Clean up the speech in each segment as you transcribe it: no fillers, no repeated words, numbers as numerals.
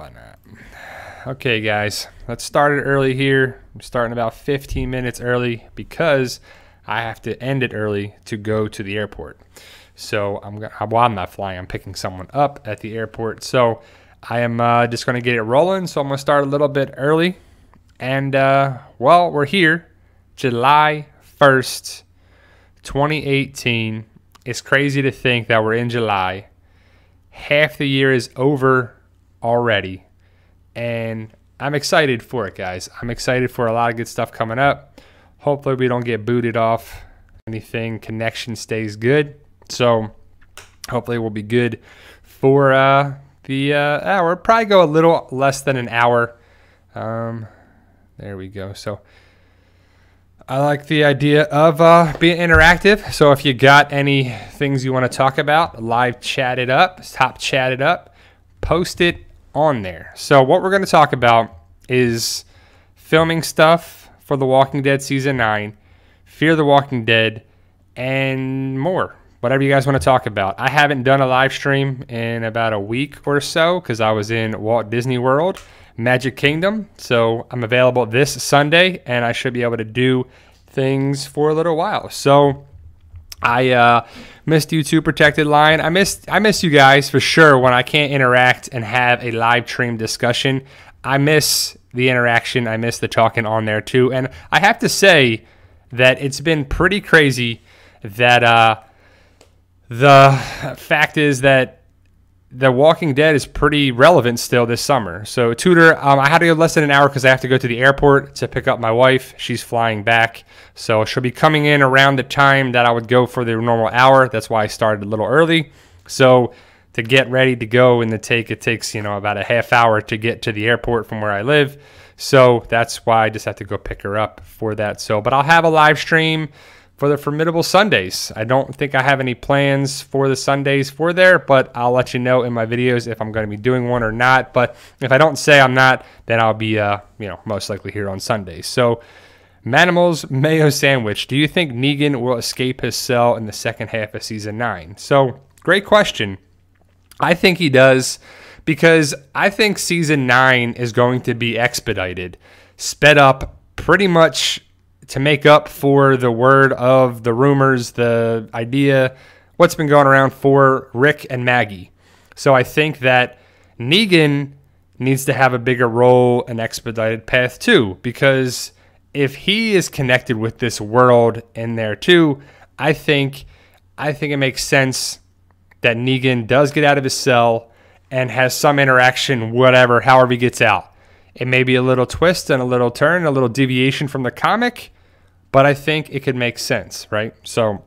why not? Okay, guys, let's start it early here. I'm starting about 15 minutes early because I have to end it early to go to the airport. So I'm not flying. I'm picking someone up at the airport. So I am just going to get it rolling. So I'm going to start a little bit early. And, well, we're here. July 1st, 2018. It's crazy to think that we're in July. Half the year is over already. And I'm excited for it, guys. I'm excited for a lot of good stuff coming up. Hopefully we don't get booted off anything. Connection stays good. So hopefully we'll be good for the hour. Probably go a little less than an hour. There we go. So I like the idea of being interactive. So if you got any things you want to talk about, live chat it up, top chat it up, post it on there. So what we're going to talk about is filming stuff for The Walking Dead Season 9, Fear the Walking Dead, and more. Whatever you guys want to talk about. I haven't done a live stream in about a week or so because I was in Walt Disney World, Magic Kingdom. So I'm available this Sunday, and I should be able to do things for a little while. So I missed you too, Protected Line. I miss you guys for sure when I can't interact and have a live stream discussion. I miss the interaction. I miss the talking on there too. And I have to say that it's been pretty crazy that the fact is that The Walking Dead is pretty relevant still this summer. So, Tudor, I had to go less than an hour because I have to go to the airport to pick up my wife. She's flying back. So, she'll be coming in around the time that I would go for the normal hour. That's why I started a little early. So, to get ready to go it takes, about a half hour to get to the airport from where I live. So, that's why I just have to go pick her up for that. So, but I'll have a live stream for the Formidable Sundays. I don't think I have any plans for the Sundays for there, but I'll let you know in my videos if I'm going to be doing one or not. But if I don't say I'm not, then I'll be, most likely here on Sundays. So, Manimal's Mayo Sandwich. Do you think Negan will escape his cell in the second half of Season 9? So, great question. I think he does because I think Season 9 is going to be expedited, sped up pretty much to make up for the word of the rumors, the idea, what's been going around for Rick and Maggie. So I think that Negan needs to have a bigger role and expedited path too, because if he is connected with this world in there too, I think it makes sense that Negan does get out of his cell and has some interaction, however he gets out. It may be a little twist and a little turn, a little deviation from the comic, but I think it could make sense, right? So,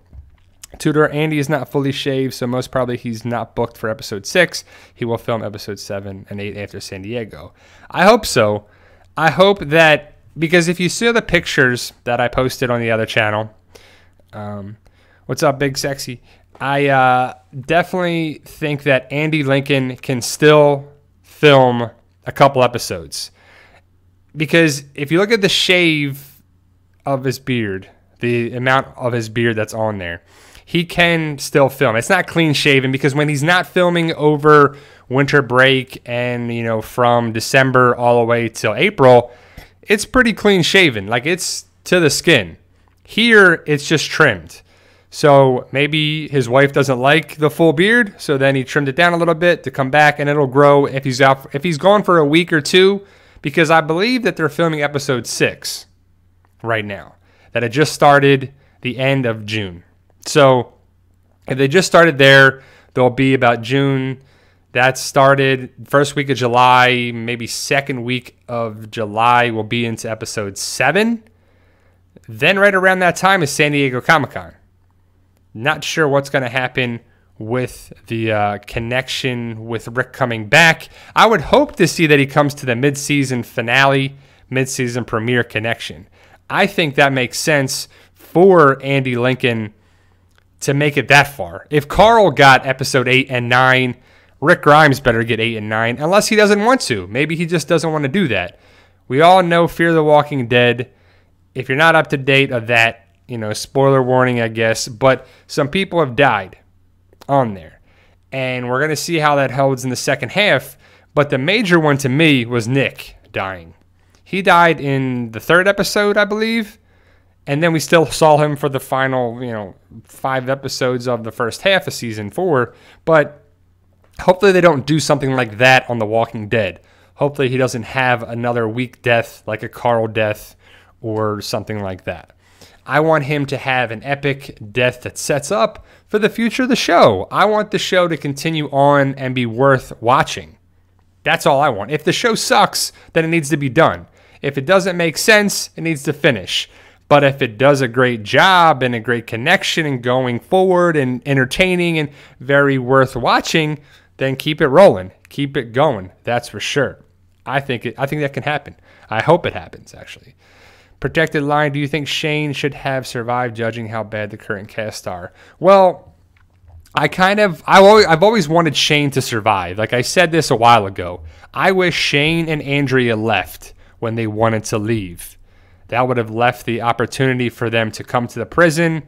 Tudor, Andy is not fully shaved, so most probably he's not booked for episode 6. He will film episode 7 and 8 after San Diego. I hope so. I hope that, because if you see the pictures that I posted on the other channel, what's up, Big Sexy? I definitely think that Andy Lincoln can still film a couple episodes. Because if you look at the shave of his beard, the amount of his beard that's on there, he can still film. It's not clean shaven because when he's not filming over winter break and, from December all the way till April, it's pretty clean shaven. Like, it's to the skin. Here, it's just trimmed. So maybe his wife doesn't like the full beard, so then he trimmed it down a little bit to come back, and it'll grow if he's gone for a week or two, because I believe that they're filming episode 6 right now, that it just started the end of June. So if they just started there, they'll be about June. That started first week of July, maybe second week of July will be into episode 7. Then right around that time is San Diego Comic-Con. Not sure what's going to happen with the connection with Rick coming back. I would hope to see that he comes to the mid-season finale, mid-season premiere connection. I think that makes sense for Andy Lincoln to make it that far. If Carl got episode 8 and 9, Rick Grimes better get 8 and 9, unless he doesn't want to. Maybe he just doesn't want to do that. We all know Fear the Walking Dead. If you're not up to date of that, spoiler warning, I guess, but some people have died on there. And we're going to see how that holds in the second half. But the major one to me was Nick dying. He died in the 3rd episode, I believe. And then we still saw him for the final, 5 episodes of the first half of season 4. But hopefully they don't do something like that on The Walking Dead. Hopefully he doesn't have another weak death like a Carl death or something like that. I want him to have an epic death that sets up for the future of the show. I want the show to continue on and be worth watching. That's all I want. If the show sucks, then it needs to be done. If it doesn't make sense, it needs to finish. But if it does a great job and a great connection and going forward and entertaining and very worth watching, then keep it rolling. Keep it going. That's for sure. I think that can happen. I hope it happens, actually. Protected line, do you think Shane should have survived judging how bad the current cast are? Well, I've always wanted Shane to survive. Like I said this a while ago. I wish Shane and Andrea left when they wanted to leave. That would have left the opportunity for them to come to the prison.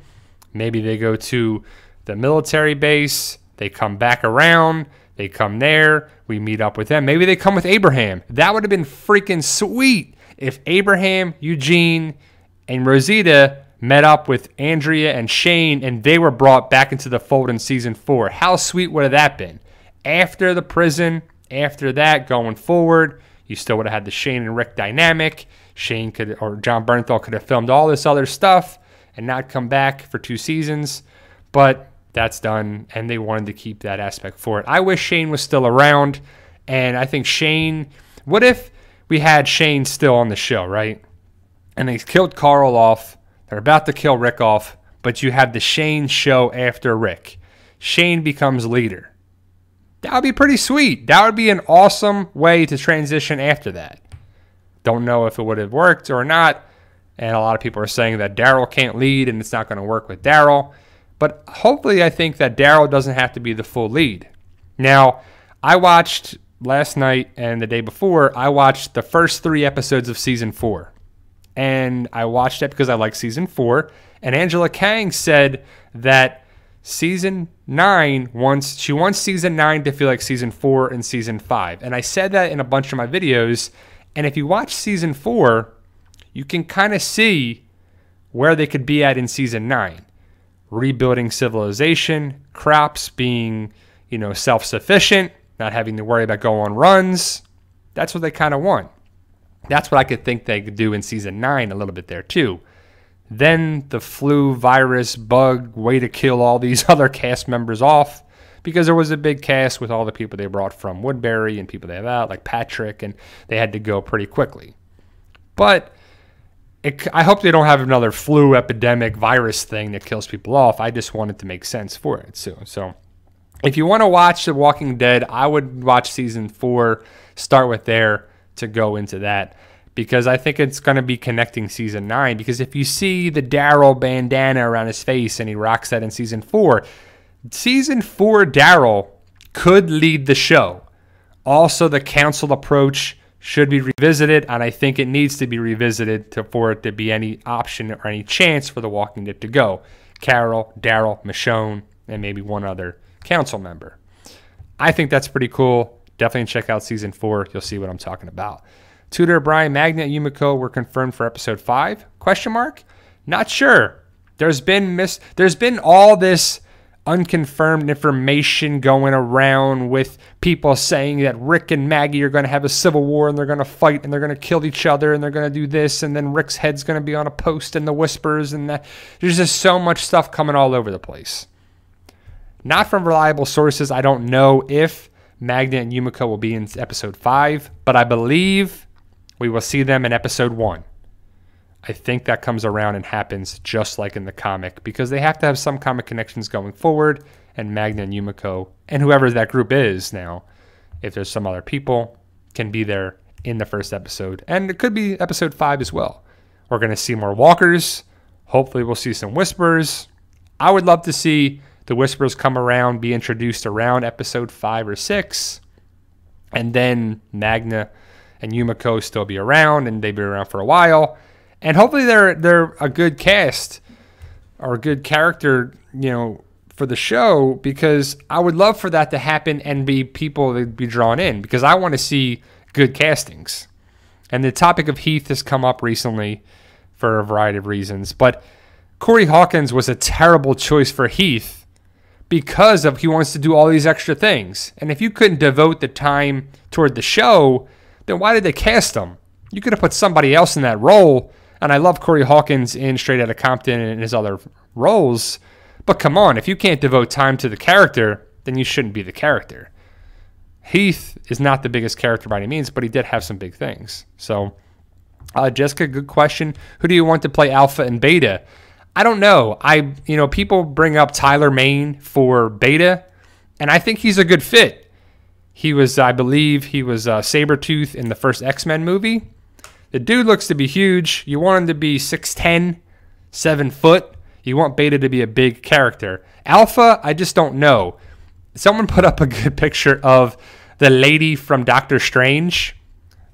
Maybe they go to the military base. They come back around. They come there. We meet up with them. Maybe they come with Abraham. That would have been freaking sweet if Abraham, Eugene, and Rosita met up with Andrea and Shane and they were brought back into the fold in season 4. How sweet would have that been? After the prison, after that, going forward, you still would have had the Shane and Rick dynamic. Shane could, or John Bernthal could have filmed all this other stuff and not come back for 2 seasons. But that's done, and they wanted to keep that aspect for it. I wish Shane was still around, and I think Shane, what if we had Shane still on the show, right? And they killed Carl off. They're about to kill Rick off, but you have the Shane show after Rick. Shane becomes leader. That would be pretty sweet. That would be an awesome way to transition after that. Don't know if it would have worked or not, and a lot of people are saying that Daryl can't lead and it's not going to work with Daryl. But hopefully I think that Daryl doesn't have to be the full lead. Now, I watched last night and the day before, I watched the first 3 episodes of season 4. And I watched it because I like season 4. And Angela Kang said that season 9 she wants season 9 to feel like season 4 and season 5. And I said that in a bunch of my videos. And if you watch season 4, you can kind of see where they could be at in season 9. Rebuilding civilization, crops being, self-sufficient, not having to worry about going on runs. That's what they kind of want. That's what I could think they could do in season 9 a little bit there too. Then the flu, virus, bug, way to kill all these other cast members off, because there was a big cast with all the people they brought from Woodbury and people they have out, like Patrick, and they had to go pretty quickly. But I hope they don't have another flu epidemic virus thing that kills people off. I just want it to make sense for it. So if you want to watch The Walking Dead, I would watch season 4, start with there to go into that, because I think it's going to be connecting season 9. Because if you see the Daryl bandana around his face and he rocks that in season 4 Daryl could lead the show. Also, the council approach should be revisited, and I think it needs to be revisited for it to be any option or any chance for The Walking Dead to go. Carol, Daryl, Michonne, and maybe one other council member. I think that's pretty cool. Definitely check out season 4. You'll see what I'm talking about. Tudor, Brian, Magna, and Yumiko were confirmed for episode 5? ? Not sure. There's been all this unconfirmed information going around with people saying that Rick and Maggie are going to have a civil war and they're going to fight and they're going to kill each other and they're going to do this, and then Rick's head's going to be on a post in the whispers, and that. There's just so much stuff coming all over the place. Not from reliable sources. I don't know if Magna and Yumiko will be in episode 5, but I believe we will see them in episode 1. I think that comes around and happens just like in the comic, because they have to have some comic connections going forward, and Magna and Yumiko, and whoever that group is now, if there's some other people, can be there in the first episode. And it could be episode 5 as well. We're going to see more walkers. Hopefully we'll see some whispers. I would love to see the whispers come around, be introduced around episode 5 or 6, and then Magna and Yumiko still be around, and they've been around for a while. And hopefully they're a good cast or a good character, for the show, because I would love for that to happen and be people that be drawn in, because I want to see good castings. And the topic of Heath has come up recently for a variety of reasons. But Corey Hawkins was a terrible choice for Heath because of he wants to do all these extra things. And if you couldn't devote the time toward the show, then why did they cast him? You could have put somebody else in that role. And I love Corey Hawkins in Straight Outta Compton and his other roles. But come on, if you can't devote time to the character, then you shouldn't be the character. Heath is not the biggest character by any means, but he did have some big things. So, Jessica, good question. Who do you want to play Alpha and Beta? I don't know. People bring up Tyler Mane for Beta, and I think he's a good fit. I believe he was Sabretooth in the first X-Men movie. The dude looks to be huge. You want him to be 6'10", 7 foot. You want Beta to be a big character. Alpha, I just don't know. Someone put up a good picture of the lady from Doctor Strange.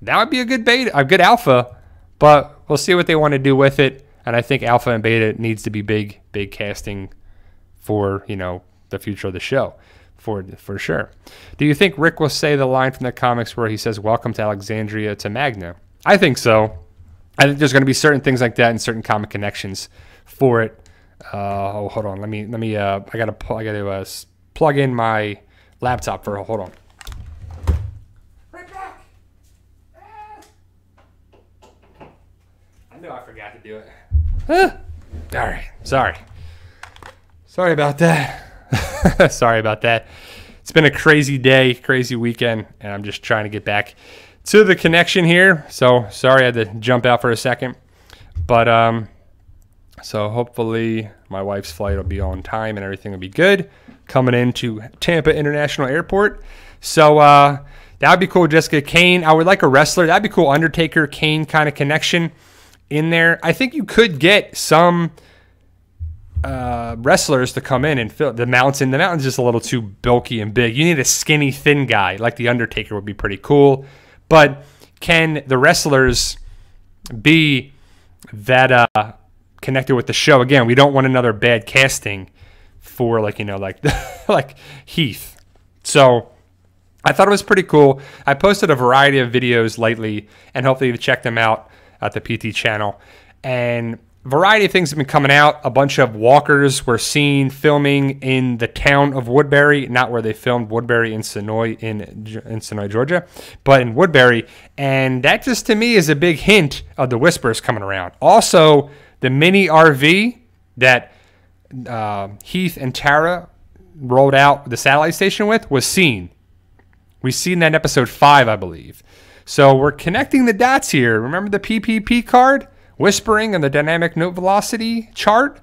That would be a good Beta, a good Alpha, but we'll see what they want to do with it. And I think Alpha and Beta needs to be big casting for, the future of the show, for sure. Do you think Rick will say the line from the comics where he says, "Welcome to Alexandria to Magna"? I think so. I think there's going to be certain things like that and certain comic connections for it. Hold on. Let me. I gotta plug in my laptop for. Hold on. Right back. I know I forgot to do it. All right. Sorry about that. Sorry about that. It's been a crazy day, crazy weekend, and I'm just trying to get back to the connection here. So sorry I had to jump out for a second. But so hopefully my wife's flight will be on time and everything will be good coming into Tampa International Airport. So that would be cool. Jessica, Kane. I would like a wrestler. That'd be cool. Undertaker, Kane kind of connection in there. I think you could get some wrestlers to come in and fill the Mountain. The Mountain's just a little too bulky and big. You need a skinny, thin guy like the Undertaker would be pretty cool. But can the wrestlers be that connected with the show? Again, we don't want another bad casting for like Heath. So I thought it was pretty cool. I posted a variety of videos lately, and hopefully you check them out at the PT channel. And a variety of things have been coming out. A bunch of walkers were seen filming in the town of Woodbury, not where they filmed Woodbury in Sonoy, Georgia, but in Woodbury. And that just to me is a big hint of the whispers coming around. Also, the mini RV that Heath and Tara rolled out the satellite station with was seen. We've seen that in episode 5, I believe. So we're connecting the dots here. Remember the PPP card? Whispering and the dynamic note velocity chart.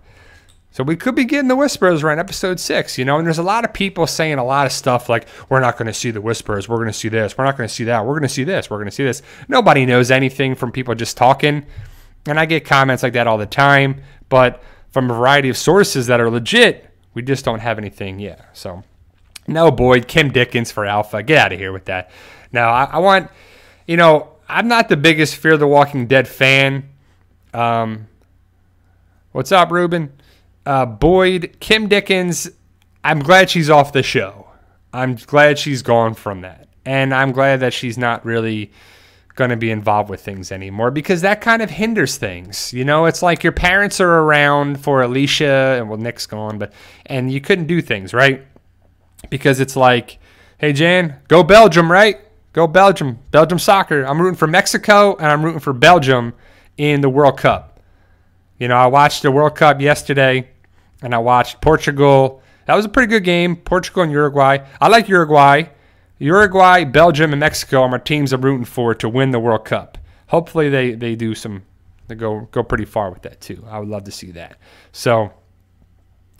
So we could be getting the whispers around episode 6, and there's a lot of people saying a lot of stuff like, we're not going to see the whispers, we're going to see this, we're not going to see that, we're going to see this, we're going to see this. Nobody knows anything from people just talking, and I get comments like that all the time, but from a variety of sources that are legit, we just don't have anything yet. So, no, Boyd, Kim Dickens for Alpha, get out of here with that. Now, I want, I'm not the biggest Fear the Walking Dead fan. What's up, Ruben? Boyd, Kim Dickens, I'm glad she's off the show. I'm glad she's gone from that. And I'm glad that she's not really going to be involved with things anymore, because that kind of hinders things. It's like your parents are around for Alicia, and well, Nick's gone, and you couldn't do things, right? Because it's like, hey, Jan, go Belgium, right? Go Belgium. Belgium soccer. I'm rooting for Mexico, and I'm rooting for Belgium in the World Cup. I watched the World Cup yesterday, and I watched Portugal. That was a pretty good game, Portugal and Uruguay. I like Uruguay. Uruguay, Belgium, and Mexico are my teams I'm rooting for to win the World Cup. Hopefully they do they go pretty far with that too. I would love to see that. So,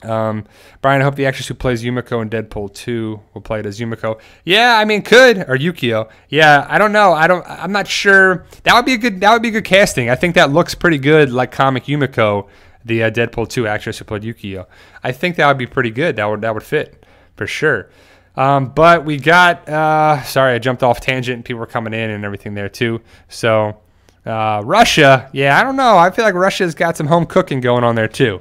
Brian, I hope the actress who plays Yumiko in Deadpool 2 will play it as Yumiko. Yeah, I mean, or Yukio. Yeah, I don't know. I'm not sure. That would be good casting. I think that looks pretty good, like comic Yumiko, the Deadpool 2 actress who played Yukio. I think that would be pretty good. That would fit for sure. But we got. Sorry, I jumped off tangent. People were coming in and everything there too. So Russia. Yeah, I don't know. I feel like Russia's got some home cooking going on there too.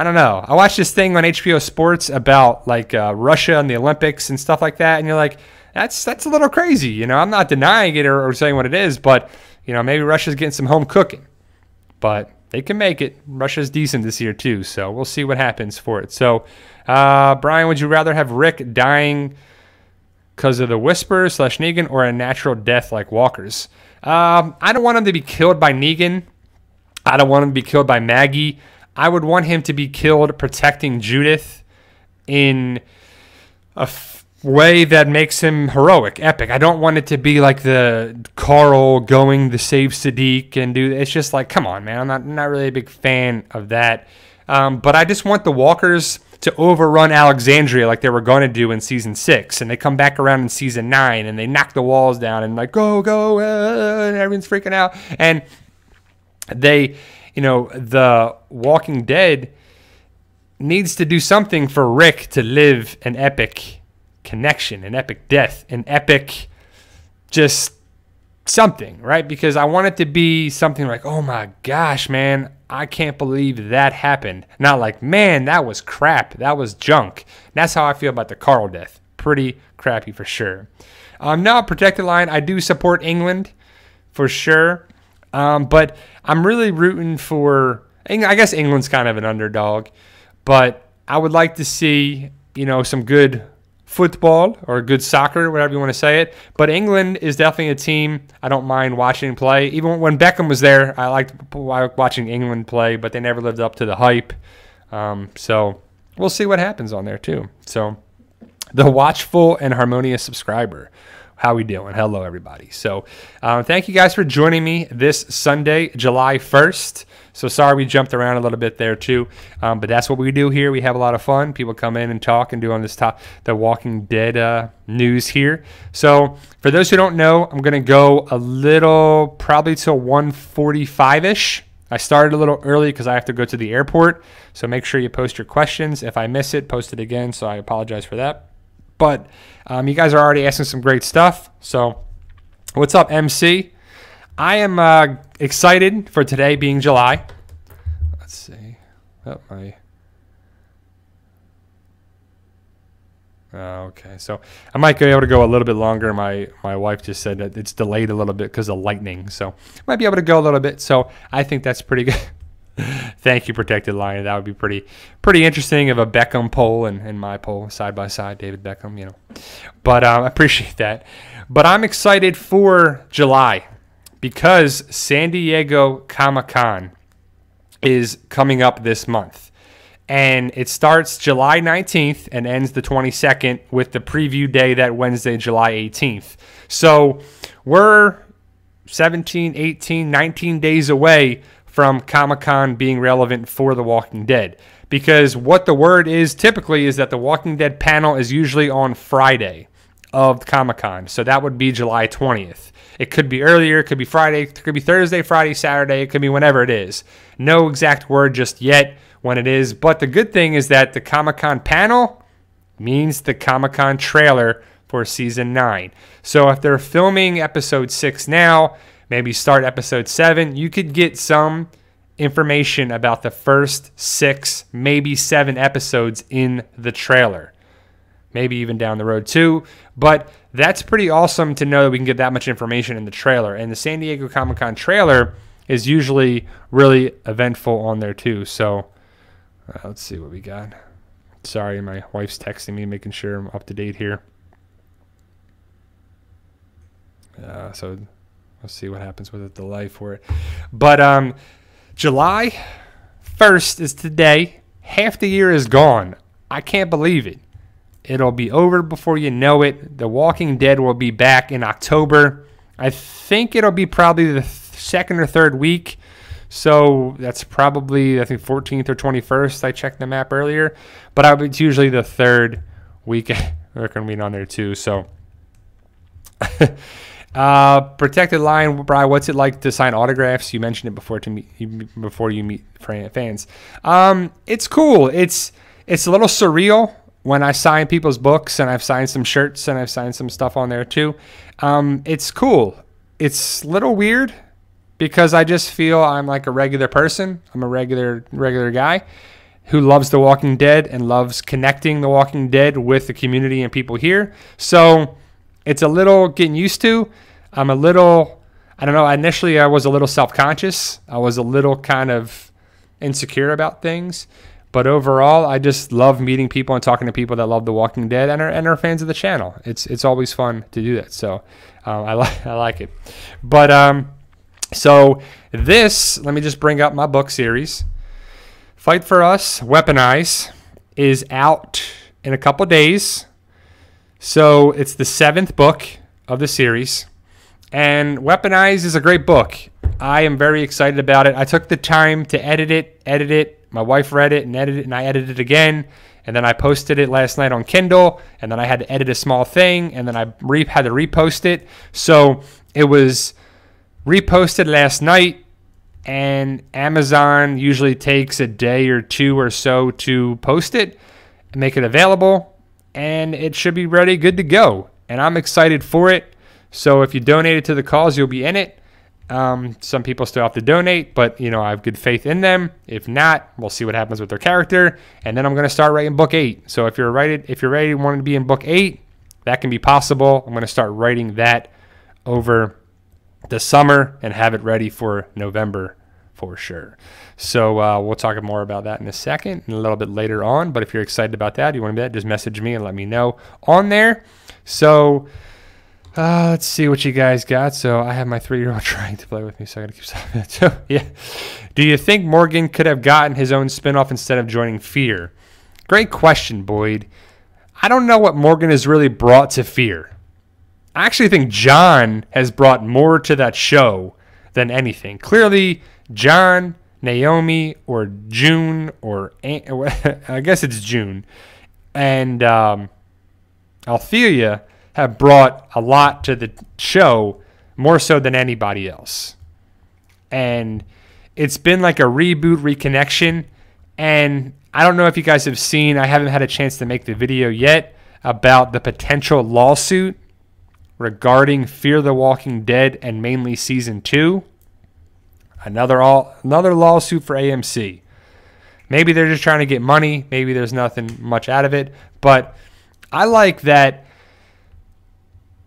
I don't know. I watched this thing on HBO Sports about like Russia and the Olympics and stuff like that, and you're like, that's a little crazy. You know, I'm not denying it or saying what it is, but you know, maybe Russia's getting some home cooking, but they can make it. Russia's decent this year too, so we'll see what happens for it. So, Brian, would you rather have Rick dying because of the Whisperer / Negan or a natural death like Walker's? I don't want him to be killed by Negan. I don't want him to be killed by Maggie. I would want him to be killed protecting Judith in a way that makes him heroic, epic. I don't want it to be like the Carl going to save Sadiq and do. It's just like, come on, man. I'm not really a big fan of that. But I just want the Walkers to overrun Alexandria like they were going to do in season 6, and they come back around in season 9 and they knock the walls down and like go, and everyone's freaking out. And they, you know, the Walking Dead needs to do something for Rick to live an epic connection, an epic death, an epic just something, right? Because I want it to be something like, oh my gosh, man, I can't believe that happened. Not like, man, that was crap, that was junk. That's how I feel about the Carl death. Pretty crappy for sure. Now, protected line, I do support England for sure, but I'm really rooting for, I guess England's kind of an underdog, but I would like to see, you know, some good football or good soccer, whatever you want to say it. But England is definitely a team I don't mind watching play. Even when Beckham was there, I liked watching England play, but they never lived up to the hype. So we'll see what happens on there too. So the watchful and harmonious subscriber. How we doing? Hello, everybody. So thank you guys for joining me this Sunday, July 1st. So sorry we jumped around a little bit there too, but that's what we do here. We have a lot of fun. People come in and talk and do on this the Walking Dead news here. So for those who don't know, I'm going to go a little, probably till 1:45-ish. I started a little early because I have to go to the airport. So make sure you post your questions. If I miss it, post it again. So I apologize for that. But you guys are already asking some great stuff. So what's up, MC? I am excited for today being July. Let's see. Okay, so I might be able to go a little bit longer. My wife just said that it's delayed a little bit because of lightning. So might be able to go a little bit. So I think that's pretty good. Thank you, Protected Lion. That would be pretty interesting of a Beckham poll and my poll side by side, David Beckham, you know. But I appreciate that. But I'm excited for July because San Diego Comic-Con is coming up this month. And it starts July 19th and ends the 22nd with the preview day that Wednesday, July 18th. So we're 17, 18, 19 days away from Comic-Con being relevant for The Walking Dead. Because what the word is typically is that The Walking Dead panel is usually on Friday of Comic-Con. So that would be July 20th. It could be earlier, it could be Friday, it could be Thursday, Friday, Saturday, it could be whenever it is. No exact word just yet when it is. But the good thing is that the Comic-Con panel means the Comic-Con trailer for Season 9. So if they're filming Episode 6 now, maybe start Episode 7, you could get some information about the first 6, maybe 7 episodes in the trailer. Maybe even down the road too. But that's pretty awesome to know that we can get that much information in the trailer. And the San Diego Comic-Con trailer is usually really eventful on there too. So let's see what we got. Sorry, my wife's texting me, making sure I'm up to date here. So let's see what happens with the delay for it. But July 1st is today. Half the year is gone. I can't believe it. It'll be over before you know it. The Walking Dead will be back in October. I think it'll be probably the second or third week. So that's probably, I think, 14th or 21st. I checked the map earlier. But it's usually the third week. They're going to be on there too. So Protected Line, Brian, what's it like to sign autographs? You mentioned it before you meet fans. It's cool. It's a little surreal when I sign people's books, and I've signed some shirts and I've signed some stuff on there too. It's cool. It's a little weird because I just feel I'm like a regular person. I'm a regular guy. who loves The Walking Dead and loves connecting The Walking Dead with the community and people here. So it's a little getting used to. I'm a little, I don't know, initially I was a little self-conscious. I was a little kind of insecure about things. But overall, I just love meeting people and talking to people that love The Walking Dead and are fans of the channel. It's always fun to do that. So I like it. But so this, let me just bring up my book series. Fight for Us, Weaponize is out in a couple days. So it's the 7th book of the series. And Weaponize is a great book. I am very excited about it. I took the time to edit it. My wife read it and edited it, and I edited it again. And then I posted it last night on Kindle. And then I had to edit a small thing. And then I had to repost it. So it was reposted last night. And Amazon usually takes a day or two or so to post it and make it available. And it should be ready, good to go. And I'm excited for it. So if you donated to the cause, you'll be in it. Some people still have to donate, but I have good faith in them. If not, we'll see what happens with their character. And then I'm going to start writing book 8. So if you're ready to want to be in book 8, that can be possible. I'm going to start writing that over the summer and have it ready for November for sure. So we'll talk more about that in a second and a little bit later on. But if you're excited about that, you want to be that, just message me and let me know on there. So let's see what you guys got. So I have my 3-year-old trying to play with me, so I got to keep stopping that. So yeah. Do you think Morgan could have gotten his own spinoff instead of joining Fear? Great question, Boyd. I don't know what Morgan has really brought to Fear. I actually think John has brought more to that show than anything. Clearly, John, Naomi, or June, or I guess it's June, and Althea have brought a lot to the show, more so than anybody else. And it's been like a reboot, reconnection. And I don't know if you guys have seen, I haven't had a chance to make the video yet, about the potential lawsuit regarding Fear the Walking Dead and mainly Season 2. Another lawsuit for AMC. Maybe they're just trying to get money. Maybe there's nothing much out of it. But I like that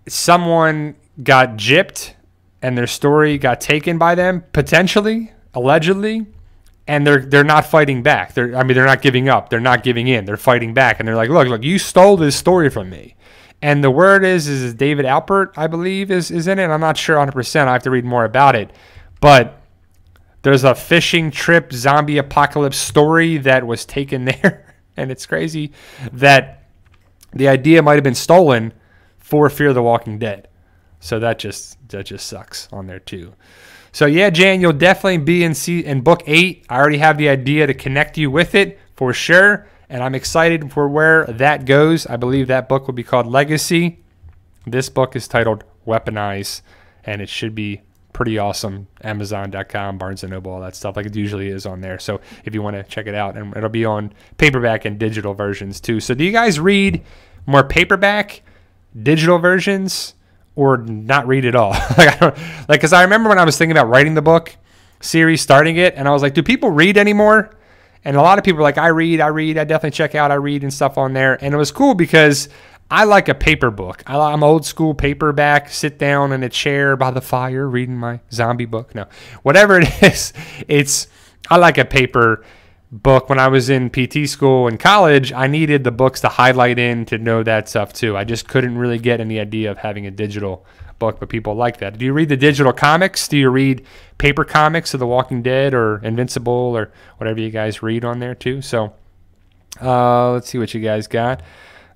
someone got gypped and their story got taken by them, potentially, allegedly, and they're not fighting back. They're not giving up. They're not giving in. They're fighting back, and they're like, look, you stole this story from me. And the word is David Alpert, I believe, is in it. I'm not sure 100%. I have to read more about it. But there's a fishing trip zombie apocalypse story that was taken there. And it's crazy that the idea might have been stolen for Fear the Walking Dead. So that just sucks on there too. So yeah, Jan, you'll definitely be in book 8. I already have the idea to connect you with it for sure. And I'm excited for where that goes. I believe that book will be called Legacy. This book is titled Weaponize, and it should be pretty awesome. Amazon.com, Barnes & Noble, all that stuff, like it usually is on there. So if you want to check it out, and it'll be on paperback and digital versions too. So do you guys read more paperback, digital versions, or not read at all? Because I remember when I was thinking about writing the book series, starting it, and I was like, do people read anymore? And a lot of people were like, I read, I definitely check out, I read and stuff on there. And it was cool because I like a paper book. I'm old school paperback, sit down in a chair by the fire reading my zombie book. No, whatever it is, I like a paper book. When I was in PT school in college, I needed the books to highlight in to know that stuff too. I just couldn't really get in the idea of having a digital book, but people like that. Do you read the digital comics? Do you read paper comics of The Walking Dead or Invincible or whatever you guys read on there too? So let's see what you guys got.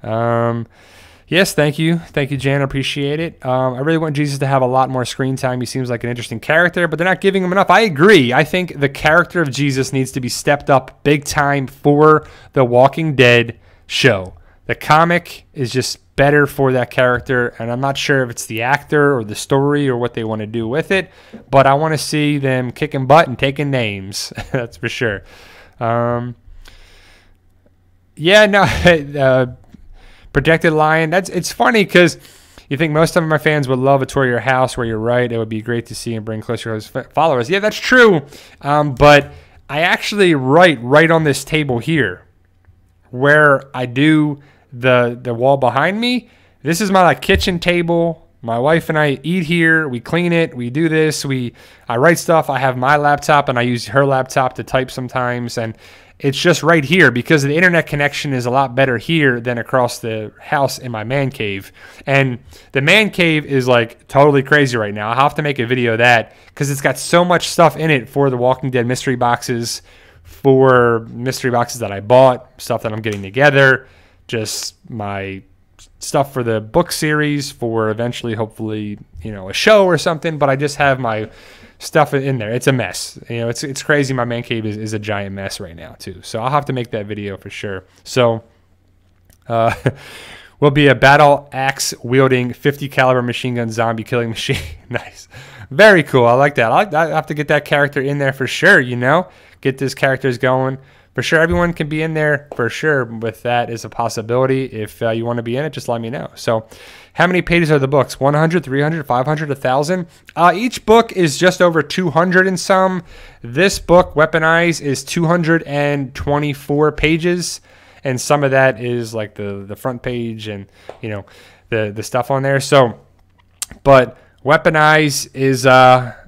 Yes, thank you, Jan. I appreciate it. I really want Jesus to have a lot more screen time. He seems like an interesting character, but they're not giving him enough. I agree. I think the character of Jesus needs to be stepped up big time for the Walking Dead show. The comic is just better for that character, and I'm not sure if it's the actor or the story or what they want to do with it, but I want to see them kicking butt and taking names. That's for sure. Protected Lion. It's funny because you think most of my fans would love a tour of your house, where you're right. It would be great to see and bring closer to his followers. Yeah, that's true. But I actually write right on this table here where I do the wall behind me. This is my like kitchen table. My wife and I eat here. We clean it. We do this. I write stuff. I have my laptop and I use her laptop to type sometimes. And it's just right here because the internet connection is a lot better here than across the house in my man cave. And the man cave is like totally crazy right now. I'll have to make a video of that because it's got so much stuff in it for the Walking Dead mystery boxes, for mystery boxes that I bought, stuff that I'm getting together, just my stuff for the book series, for eventually, hopefully, a show or something. But I just have my stuff in there. It's a mess. It's crazy. My man cave is a giant mess right now too. So I'll have to make that video for sure. So will be a battle axe wielding 50 caliber machine gun zombie killing machine. Nice. Very cool. I like that. I have to get that character in there for sure, get these characters going. For sure, everyone can be in there for sure. With that is a possibility. If you want to be in it, just let me know. So how many pages are the books? 100, 300, 500, 1,000? Each book is just over 200 and some. This book, Weaponize, is 224 pages. And some of that is like the front page and, the stuff on there. So, but Weaponize is,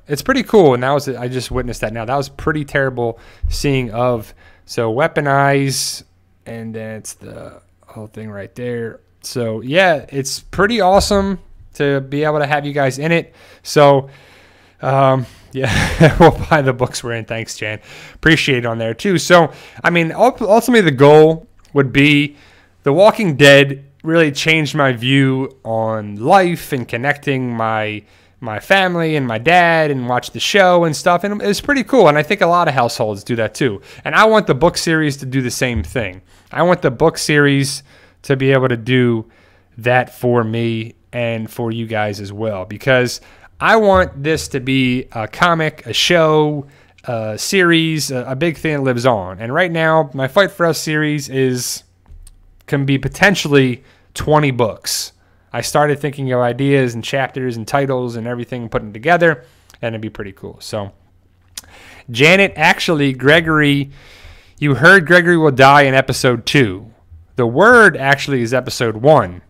it's pretty cool. And I just witnessed that now. That was pretty terrible seeing of. So Weaponize, and that's the whole thing right there. So yeah, it's pretty awesome to be able to have you guys in it. So yeah, we'll buy the books we're in. Thanks, Jan. Appreciate it on there too. So I mean, ultimately the goal would be The Walking Dead really changed my view on life and connecting my family and my dad and watch the show and stuff. And it's pretty cool. And I think a lot of households do that too. And I want the book series to do the same thing. I want the book series to be able to do that for me and for you guys as well. Because I want this to be a comic, a show, a series, a big thing that lives on. And right now, my Fight For Us series can be potentially 20 books. I started thinking of ideas and chapters and titles and everything, putting together, and it'd be pretty cool. So, Janet, actually, Gregory, you heard Gregory will die in episode 2. The word actually is episode 1,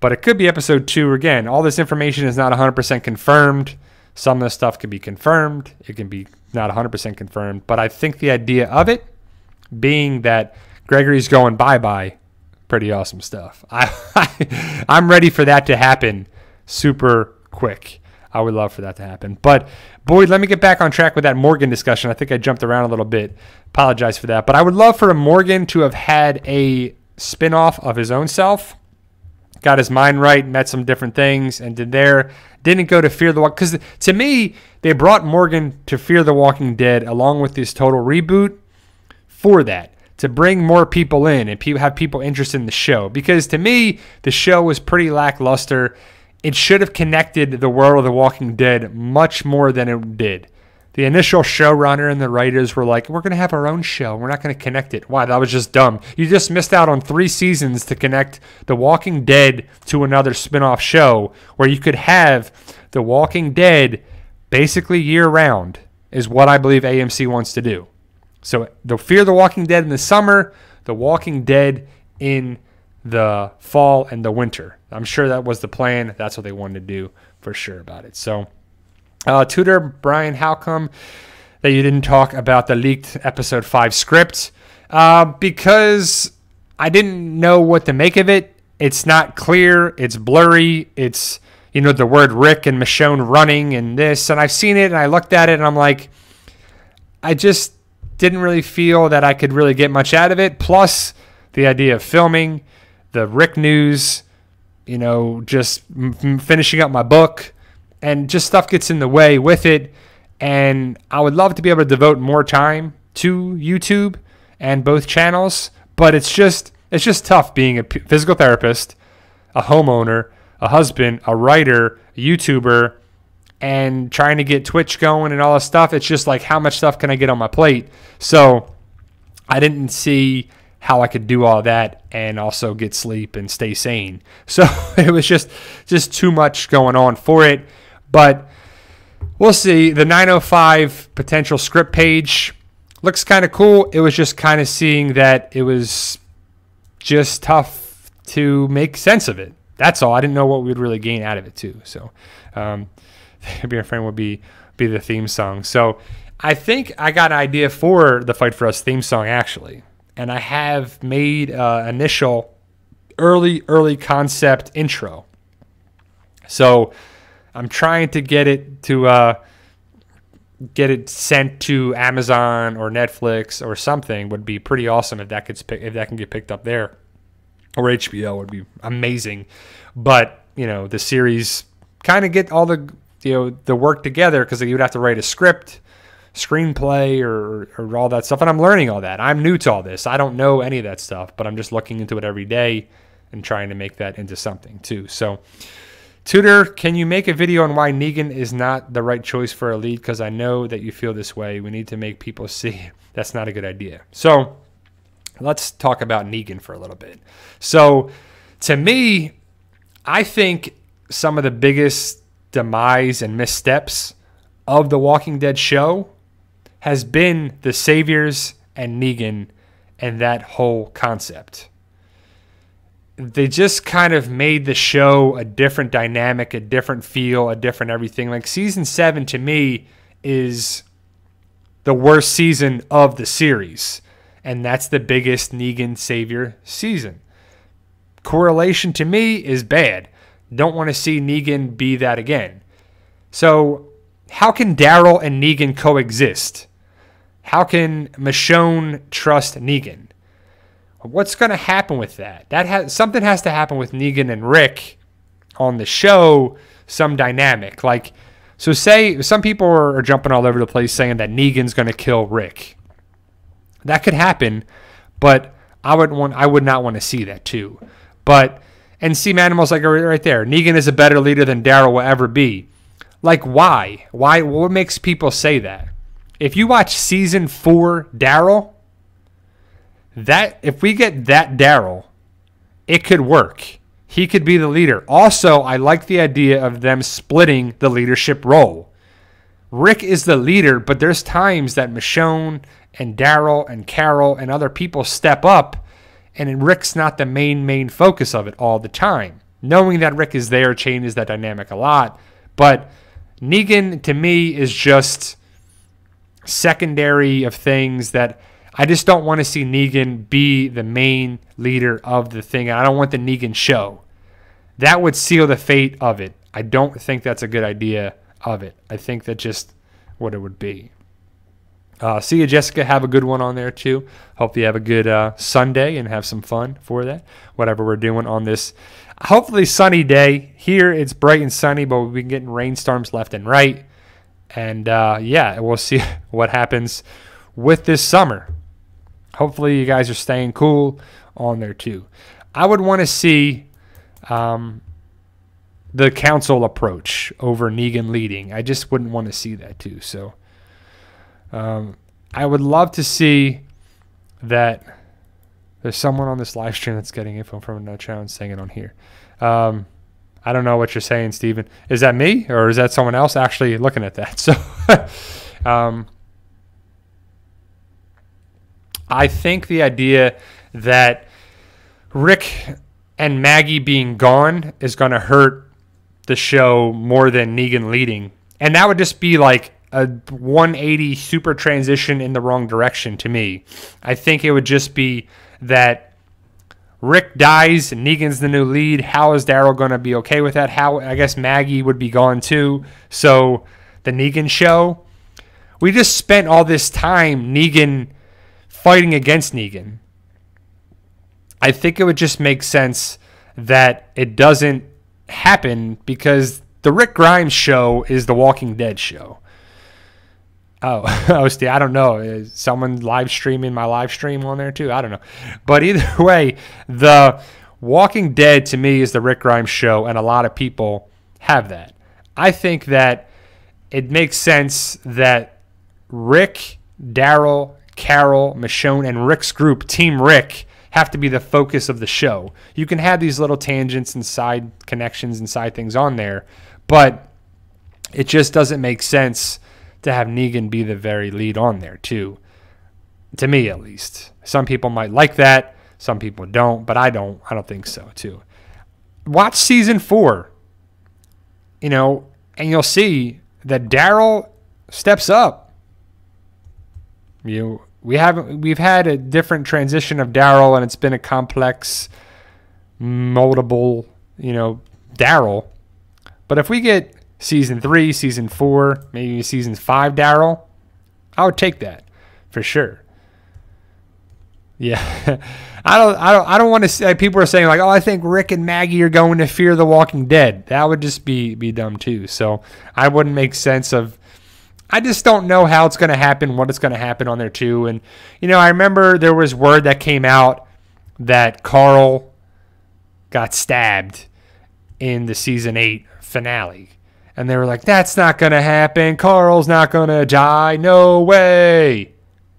but it could be episode 2 again. All this information is not 100% confirmed. Some of the stuff can be confirmed. It can be not 100% confirmed, but I think the idea of it being that Gregory's going bye-bye, pretty awesome stuff. I'm ready for that to happen super quick. I would love for that to happen. But, Boyd, let me get back on track with that Morgan discussion. I think I jumped around a little bit. Apologize for that. But I would love for Morgan to have had a spinoff of his own self. Got his mind right, met some different things, and didn't go to Fear the Walking Dead. Because to me, they brought Morgan to Fear the Walking Dead along with this total reboot for that. To bring more people in and have people interested in the show. Because to me, the show was pretty lackluster. It should have connected the world of The Walking Dead much more than it did. The initial showrunner and the writers were like, we're going to have our own show. We're not going to connect it. Why? That was just dumb. You just missed out on 3 seasons to connect The Walking Dead to another spinoff show where you could have The Walking Dead basically year-round is what I believe AMC wants to do. So they'll Fear the Walking Dead in the summer, The Walking Dead in the fall and the winter. I'm sure that was the plan. That's what they wanted to do for sure about it. So, Tutor Brian, how come that you didn't talk about the leaked episode 5 script? Because I didn't know what to make of it. It's not clear. It's blurry. It's, the word Rick and Michonne running and this. And I've seen it and I looked at it and I'm like, I just didn't really feel that I could really get much out of it. Plus the idea of filming, the Rick news, just finishing up my book, and just stuff gets in the way with it. And I would love to be able to devote more time to YouTube and both channels, but it's just tough being a physical therapist, a homeowner, a husband, a writer, a YouTuber, and trying to get Twitch going and all this stuff. It's just like, how much stuff can I get on my plate? So I didn't see how I could do all that and also get sleep and stay sane. So it was just too much going on for it. But we'll see. The 905 potential script page looks kind of cool. It was just kind of seeing that it was just tough to make sense of it. That's all. I didn't know what we'd really gain out of it too. So, Be a Friend would be the theme song. So I think I got an idea for the Fight For Us theme song actually, and I have made initial early concept intro. So I'm trying to get it sent to Amazon or Netflix or something. Would be pretty awesome if that can get picked up there, or HBO would be amazing. But the series kind of get all the work together, because you would have to write a script, screenplay, or all that stuff. And I'm learning all that. I'm new to all this. I don't know any of that stuff, but I'm just looking into it every day and trying to make that into something too. So, Tutor, can you make a video on why Negan is not the right choice for a lead? Because I know that you feel this way. We need to make people see that's not a good idea. So let's talk about Negan for a little bit. So to me, I think some of the biggest demise and missteps of the Walking Dead show has been the Saviors and Negan and that whole concept. They just kind of made the show a different dynamic, a different feel, a different everything. Like season 7 to me is the worst season of the series, and that's the biggest Negan Savior season. Correlation to me is bad. Don't want to see Negan be that again. So how can Daryl and Negan coexist? How can Michonne trust Negan? What's going to happen with that? Something has to happen with Negan and Rick on the show, some dynamic. Like, so say some people are jumping all over the place saying that Negan's going to kill Rick. That could happen, but I would not want to see that too. And see Manimal's like right there. Negan is a better leader than Daryl will ever be. Like, why? Why? What makes people say that? If you watch season 4 Daryl, that if we get that Daryl, it could work. He could be the leader. Also, I like the idea of them splitting the leadership role. Rick is the leader, but there's times that Michonne and Daryl and Carol and other people step up, and Rick's not the main focus of it all the time. Knowing that Rick is there changes that dynamic a lot, but Negan to me is just secondary of things that I just don't want to see Negan be the main leader of the thing. I don't want the Negan show. That would seal the fate of it. I don't think that's a good idea of it. I think that's just what it would be. See you, Jessica. Have a good one on there, too. Hope you have a good Sunday and have some fun for that, whatever we're doing on this hopefully sunny day. Here it's bright and sunny, but we've been getting rainstorms left and right. And, yeah, we'll see what happens with this summer. Hopefully you guys are staying cool on there, too. I would want to see the council approach over Negan leading. I just wouldn't want to see that, too. So I would love to see that there's someone on this live stream that's getting info from another channel and saying it on here. I don't know what you're saying, Steven. Is that me or is that someone else actually looking at that? So I think the idea that Rick and Maggie being gone is going to hurt the show more than Negan leading. And that would just be like a 180 super transition in the wrong direction to me. I think it would just be that Rick dies and Negan's the new lead. How is Daryl going to be okay with that? I guess Maggie would be gone too. So the Negan show, we just spent all this time Negan fighting against Negan. I think it would just make sense that it doesn't happen because the Rick Grimes show is the Walking Dead show. Oh, Steve, I don't know. Is someone live streaming my live stream on there too? I don't know. But either way, the Walking Dead to me is the Rick Grimes show, and a lot of people have that. I think that it makes sense that Rick, Daryl, Carol, Michonne, and Rick's group, Team Rick, have to be the focus of the show. You can have these little tangents and side connections and side things on there, but it just doesn't make sense to have Negan be the very lead on there too. To me, at least. Some people might like that. Some people don't, but I don't think so, too. Watch season 4, and you'll see that Daryl steps up. We've had a different transition of Daryl, and it's been a complex, moldable, Daryl. But if we get season 3, season 4, maybe season 5 Daryl, I would take that for sure. Yeah, I don't want to say. People are saying like, oh, I think Rick and Maggie are going to Fear the Walking Dead. That would just be dumb too. So I wouldn't make sense of. I just don't know how it's going to happen, what it's going to happen on there too. And I remember there was word that came out that Carl got stabbed in the season 8 finale, and they were like, that's not going to happen. Carl's not going to die. No way.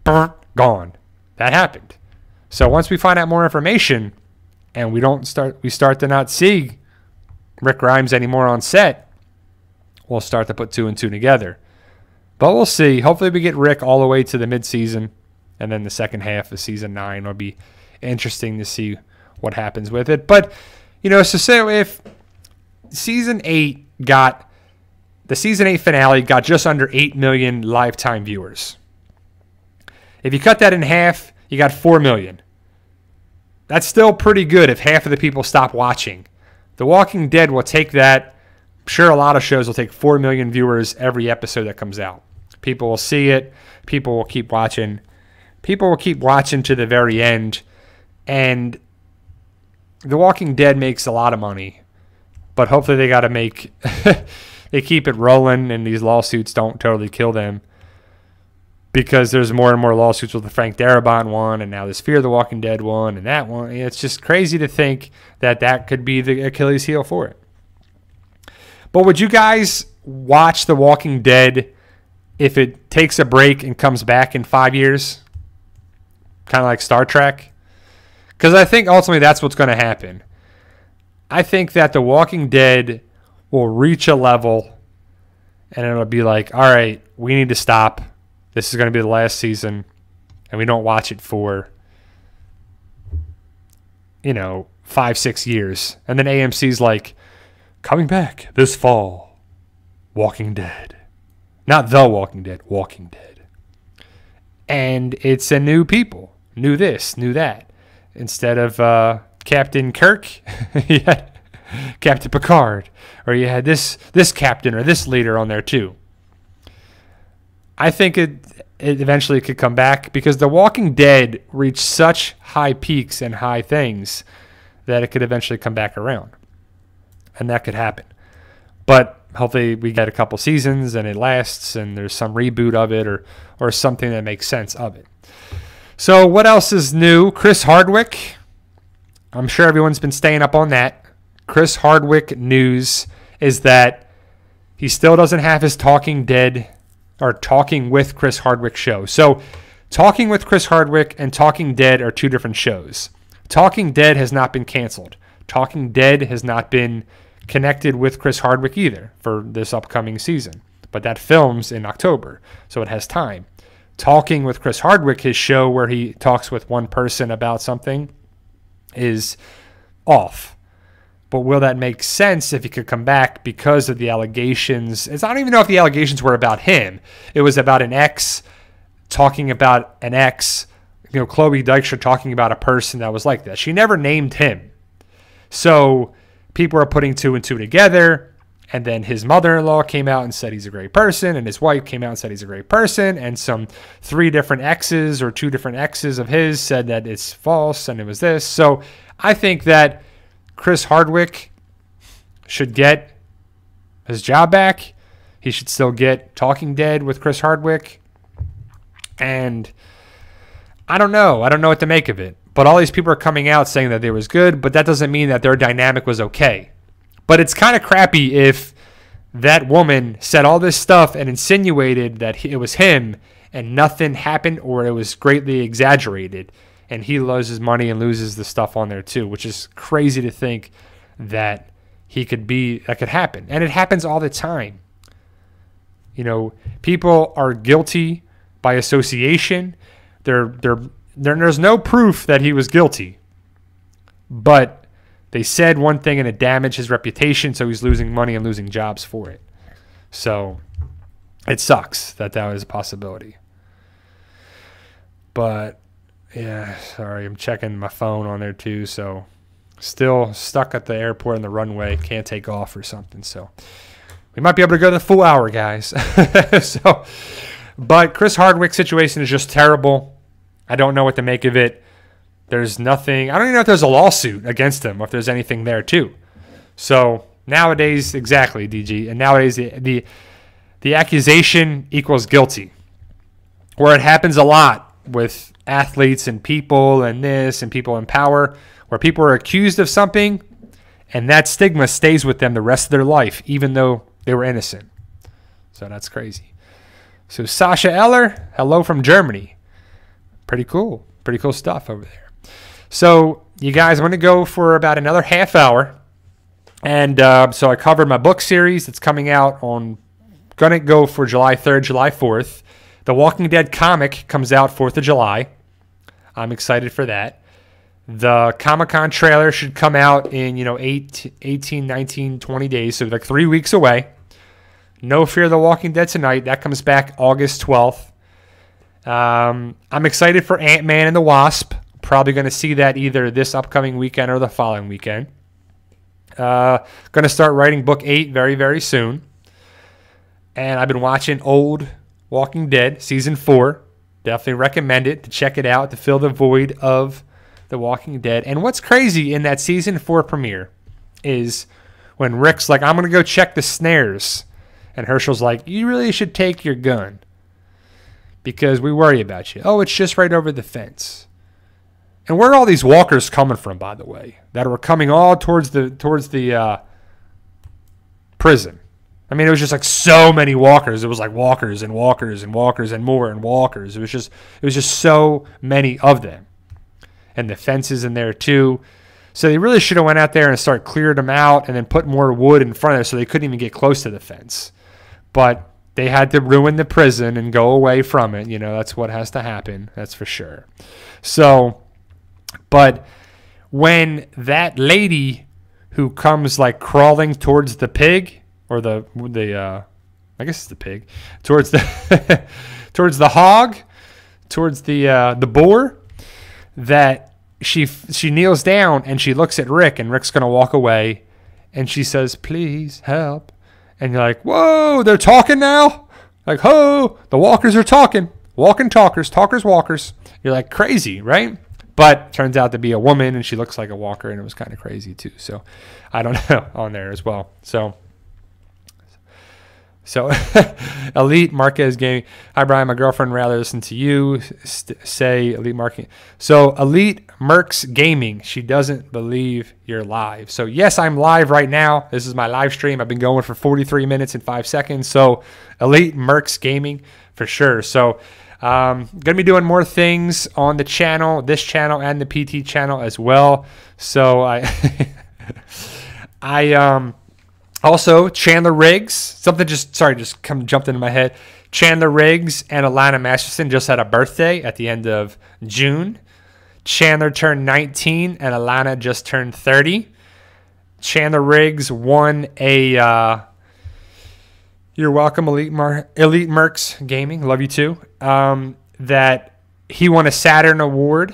Gone. That happened. So once we find out more information and we start to not see Rick Grimes anymore on set, we'll start to put 2 and 2 together. But we'll see. Hopefully we get Rick all the way to the mid-season, and then the second half of season 9 will be interesting to see what happens with it. But, so say if season 8 the season 8 finale got just under 8 million lifetime viewers. If you cut that in half, you got 4 million. That's still pretty good if half of the people stop watching. The Walking Dead will take that. I'm sure a lot of shows will take 4 million viewers every episode that comes out. People will see it. People will keep watching. People will keep watching to the very end. And The Walking Dead makes a lot of money. But hopefully they got to make... they keep it rolling and these lawsuits don't totally kill them. Because there's more and more lawsuits with the Frank Darabont one, and now this Fear the Walking Dead one, and that one. It's just crazy to think that could be the Achilles heel for it. But would you guys watch The Walking Dead if it takes a break and comes back in 5 years? Kind of like Star Trek? Because I think ultimately that's what's going to happen. I think that The Walking Dead will reach a level, and it'll be like, all right, we need to stop. This is going to be the last season, and we don't watch it for, 5-6 years. And then AMC's like, coming back this fall, Walking Dead. Not The Walking Dead, Walking Dead. And it's a new people, new this, new that. Instead of Captain Kirk, you had Captain Picard, or you had this captain or this leader on there too. I think it eventually could come back because The Walking Dead reached such high peaks and high things that it could eventually come back around. And that could happen. But hopefully we get a couple seasons and it lasts and there's some reboot of it or something that makes sense of it. So what else is new? Chris Hardwick. I'm sure everyone's been staying up on that. Chris Hardwick news is that he still doesn't have his Talking with Chris Hardwick show. So Talking with Chris Hardwick and Talking Dead are two different shows. Talking Dead has not been canceled. Talking Dead has not been connected with Chris Hardwick either for this upcoming season. But that films in October, so it has time. Talking with Chris Hardwick, his show where he talks with one person about something, is off. But will that make sense if he could come back because of the allegations? I don't even know if the allegations were about him. It was about an ex talking about an ex. Chloe Dykstra talking about a person that was like that. She never named him. So people are putting 2 and 2 together. And then his mother-in-law came out and said he's a great person. And his wife came out and said he's a great person. And some 3 different exes or 2 different exes of his said that it's false and it was this. So I think that Chris Hardwick should get his job back. He should still get Talking Dead with Chris Hardwick. And I don't know. I don't know what to make of it. But all these people are coming out saying that they was good, but that doesn't mean that their dynamic was okay. But it's kind of crappy if that woman said all this stuff and insinuated that it was him and nothing happened or it was greatly exaggerated. And he loses money and loses the stuff on there too, which is crazy to think that that could happen. And it happens all the time. People are guilty by association. There's no proof that he was guilty, but they said one thing and it damaged his reputation, so he's losing money and losing jobs for it. So it sucks that was a possibility. But yeah, sorry, I'm checking my phone on there too, so still stuck at the airport on the runway, can't take off or something. So we might be able to go the full hour, guys. But Chris Hardwick's situation is just terrible. I don't know what to make of it. There's nothing. I don't even know if there's a lawsuit against him or if there's anything there too. So nowadays, exactly, DG. And nowadays, the accusation equals guilty, where it happens a lot with athletes and people and this and people in power, where people are accused of something, and that stigma stays with them the rest of their life, even though they were innocent. So that's crazy. So Sasha Eller, hello from Germany. Pretty cool. Pretty cool stuff over there. So you guys, I'm going to go for about another half hour. And so I covered my book series that's coming out on, going to go for July 3rd, July 4th. The Walking Dead comic comes out 4th of July. I'm excited for that. The Comic-Con trailer should come out in, 18, 19, 20 days. So like 3 weeks away. No Fear the Walking Dead tonight. That comes back August 12th. I'm excited for Ant-Man and the Wasp. Probably going to see that either this upcoming weekend or the following weekend. Going to start writing book 8 very, very soon. And I've been watching old Walking Dead season 4. Definitely recommend it to check it out to fill the void of The Walking Dead. And what's crazy in that season 4 premiere is when Rick's like, I'm going to go check the snares. And Herschel's like, you really should take your gun because we worry about you. Oh, it's just right over the fence. And where are all these walkers coming from, by the way, that were coming all towards the prison? I mean, it was just like so many walkers. It was like walkers and walkers and walkers and more and walkers. It was just so many of them. And the fences in there too. So they really should have went out there and started clearing them out and then put more wood in front of it so they couldn't even get close to the fence. But they had to ruin the prison and go away from it. That's what has to happen. That's for sure. So, but when that lady who comes like crawling towards the pig or the I guess it's the pig, towards the towards the hog, towards the boar, that she kneels down and she looks at Rick, and Rick's going to walk away, and she says, please help. And you're like, whoa, they're talking now? Like, ho, the walkers are talking. Walking talkers, talkers, walkers. You're like, crazy, right? But turns out to be a woman, and she looks like a walker, and it was kind of crazy too. So I don't know on there as well. So Elite Marquez Gaming. Hi, Brian. My girlfriend rather listen to you say Elite Marquez. So Elite Mercs Gaming. She doesn't believe you're live. So yes, I'm live right now. This is my live stream. I've been going for 43 minutes and 5 seconds. So Elite Mercs Gaming for sure. So going to be doing more things on the channel, this channel and the PT channel as well. So also, Chandler Riggs, jumped into my head. Chandler Riggs and Alana Masterson just had a birthday at the end of June. Chandler turned 19 and Alana just turned 30. Chandler Riggs won a, you're welcome, Elite Mercs Gaming, love you too, that he won a Saturn Award,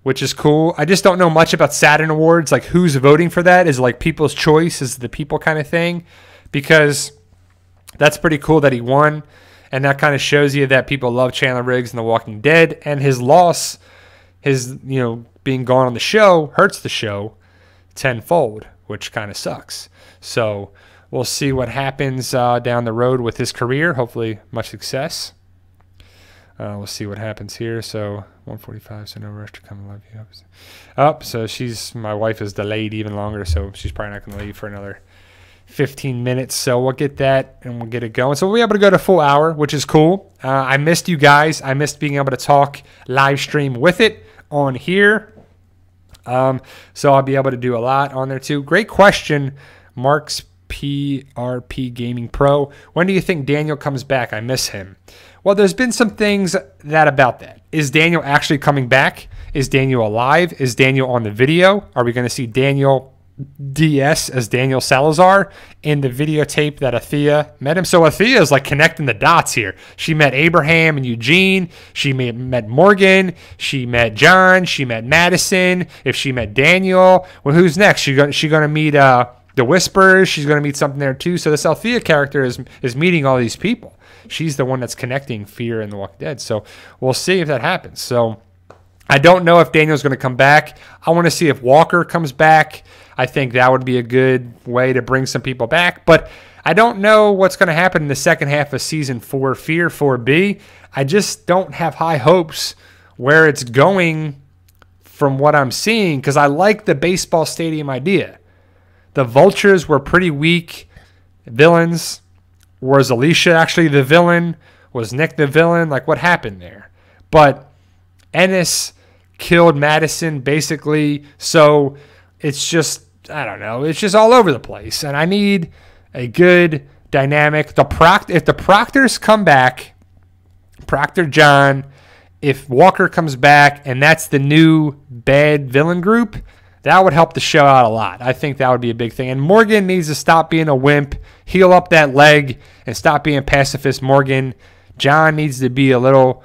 which is cool. I just don't know much about Saturn Awards, like who's voting for that. Is it like people's choice? Is it the people kind of thing? Because that's pretty cool that he won, and that kind of shows you that people love Chandler Riggs and The Walking Dead, and his loss, being gone on the show hurts the show tenfold, which kind of sucks. So we'll see what happens down the road with his career. Hopefully much success. We'll see what happens here. So 1:45, so no rush to come and love you. So my wife is delayed even longer, so she's probably not going to leave for another 15 minutes. So we'll get that and we'll get it going. So we'll be able to go to full hour, which is cool. I missed you guys. I missed being able to talk live stream with it on here. So I'll be able to do a lot on there too. Great question, Mark's PRP Gaming Pro. When do you think Daniel comes back? I miss him. Well, there's been some things about that. Is Daniel actually coming back? Is Daniel alive? Is Daniel on the video? Are we going to see Daniel DS as Daniel Salazar in the videotape that Athea met him? So Athea is like connecting the dots here. She met Abraham and Eugene. She met Morgan. She met John. She met Madison. If she met Daniel, well, who's next? She gonna meet the Whisperers. She's gonna meet something there too. So this Althea character is meeting all these people. She's the one that's connecting Fear and The Walking Dead. So we'll see if that happens. So I don't know if Daniel's going to come back. I want to see if Walker comes back. I think that would be a good way to bring some people back. But I don't know what's going to happen in the second half of Season 4, Fear 4B. I just don't have high hopes where it's going from what I'm seeing, because I like the baseball stadium idea. The Vultures were pretty weak villains. Was Alicia actually the villain? Was Nick the villain? Like, what happened there? But Ennis killed Madison, basically. So it's just, I don't know. It's just all over the place. And I need a good dynamic. If the Proctors come back, Proctor John, if Walker comes back, and that's the new bad villain group, that would help the show out a lot. I think that would be a big thing. And Morgan needs to stop being a wimp, heal up that leg, and stop being pacifist Morgan. John needs to be a little,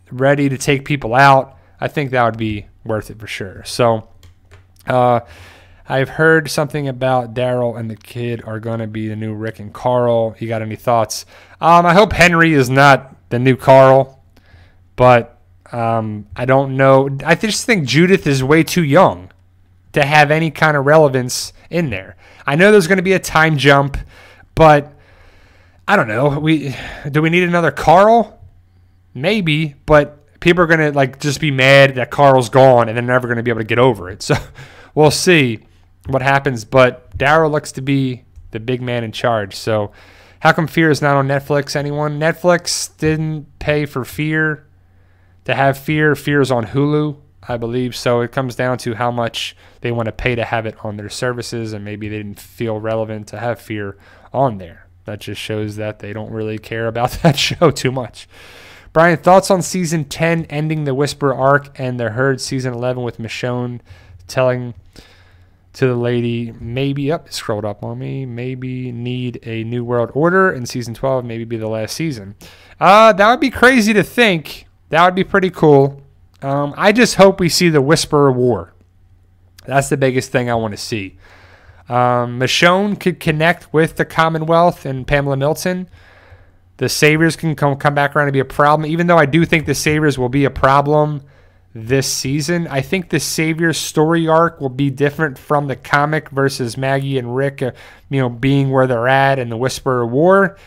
ready to take people out. I think that would be worth it for sure. So I've heard something about Daryl and the kid are going to be the new Rick and Carl. You got any thoughts? I hope Henry is not the new Carl, but I don't know. I just think Judith is way too young to have any kind of relevance in there. I know there's going to be a time jump, but I don't know. Do we need another Carl? Maybe, but people are going to just be mad that Carl's gone and they're never going to be able to get over it. So we'll see what happens, but Daryl looks to be the big man in charge. So how come Fear is not on Netflix? Anyone? Netflix didn't pay for Fear to have Fear. Fear is on Hulu, I believe. So it comes down to how much they want to pay to have it on their services, and maybe they didn't feel relevant to have Fear on there. That just shows that they don't really care about that show too much. Brian, thoughts on Season 10 ending the Whisper arc and the Herd Season 11 with Michonne telling to the lady, maybe, scrolled up on me, maybe need a new world order in Season 12, maybe be the last season. That would be crazy to think. That would be pretty cool. I just hope we see the Whisperer War. That's the biggest thing I want to see. Michonne could connect with the Commonwealth and Pamela Milton. The Saviors can come back around and be a problem. Even though I do think the Saviors will be a problem this season, I think the Saviors story arc will be different from the comic versus Maggie and Rick, being where they're at in the Whisperer War.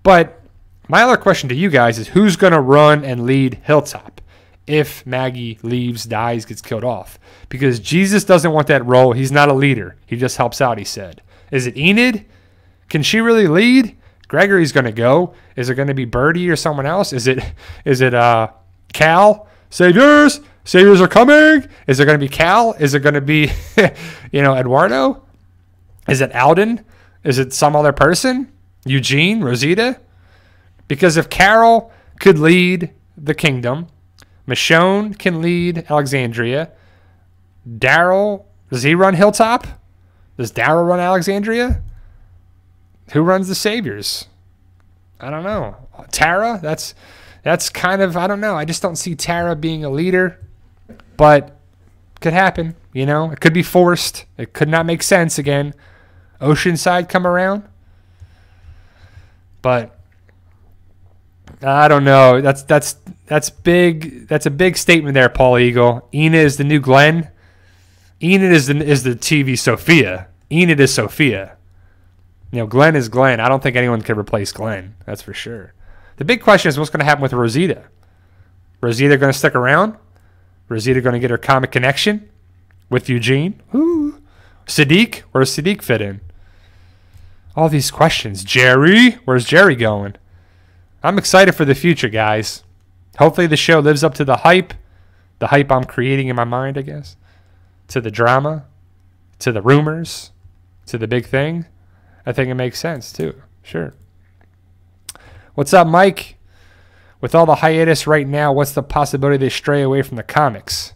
But my other question to you guys is, who's going to run and lead Hilltop if Maggie leaves, dies, gets killed off? Because Jesus doesn't want that role. He's not a leader. He just helps out, he said. Is it Enid? Can she really lead? Gregory's going to go. Is it going to be Birdie or someone else? Is it Cal? Saviors are coming. Is it going to be Cal? Is it going to be, Eduardo? Is it Alden? Is it some other person? Eugene? Rosita? Because if Carol could lead the kingdom, Michonne can lead Alexandria, Daryl, does he run Hilltop? Does Daryl run Alexandria? Who runs the Saviors? I don't know. Tara? That's kind of, I don't know. I just don't see Tara being a leader, but could happen. It could be forced. It could not make sense again. Oceanside come around, but I don't know. That's big. That's a big statement there, Paul Eagle. Enid is the new Glenn. Enid is the TV Sophia. Enid is Sophia. Glenn is Glenn. I don't think anyone could replace Glenn. That's for sure. The big question is what's going to happen with Rosita. Rosita going to stick around? Rosita going to get her comic connection with Eugene? Ooh. Sadiq? Where does Sadiq fit in? All these questions. Jerry? Where's Jerry going? I'm excited for the future, guys. Hopefully the show lives up to the hype I'm creating in my mind, I guess, to the drama, to the rumors, to the big thing, I think it makes sense too. Sure. What's up, Mike? With all the hiatus right now, what's the possibility they stray away from the comics?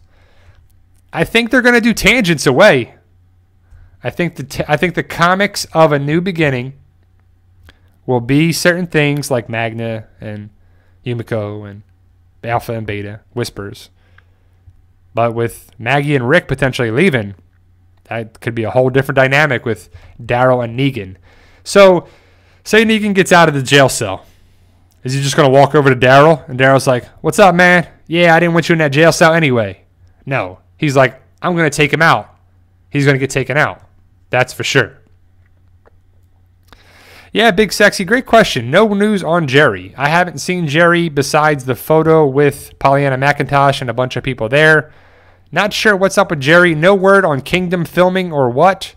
I think they're going to do tangents away. I think the comics of A New Beginning will be certain things like Magna and Yumiko and Alpha and Beta, Whispers. But with Maggie and Rick potentially leaving, that could be a whole different dynamic with Daryl and Negan. So, say Negan gets out of the jail cell. Is he just going to walk over to Daryl? And Daryl's like, what's up, man? Yeah, I didn't want you in that jail cell anyway. No. He's like, I'm going to take him out. He's going to get taken out. That's for sure. Yeah, Big Sexy, great question. No news on Jerry. I haven't seen Jerry besides the photo with Pollyanna McIntosh and a bunch of people there. Not sure what's up with Jerry. No word on Kingdom filming or what.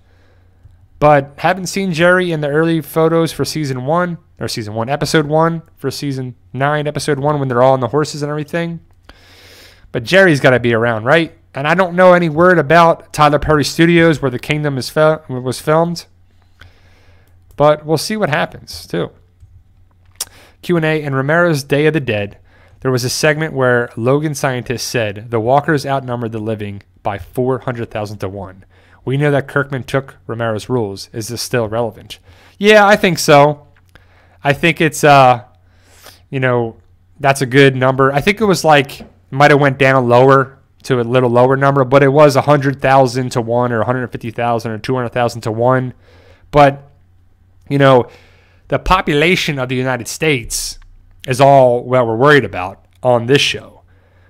But haven't seen Jerry in the early photos for season 1, episode 1 for season 9, episode 1 when they're all on the horses and everything. But Jerry's got to be around, right? And I don't know any word about Tyler Perry Studios where the Kingdom was filmed. But we'll see what happens, too. Q&A, in Romero's Day of the Dead, there was a segment where Logan Scientist said the walkers outnumbered the living by 400,000 to 1. We know that Kirkman took Romero's rules. Is this still relevant? Yeah, I think so. I think it's, that's a good number. I think it was might have went down lower to a little lower number, but it was 100,000 to 1 or 150,000 or 200,000 to 1. But the population of the United States is all what we're worried about on this show.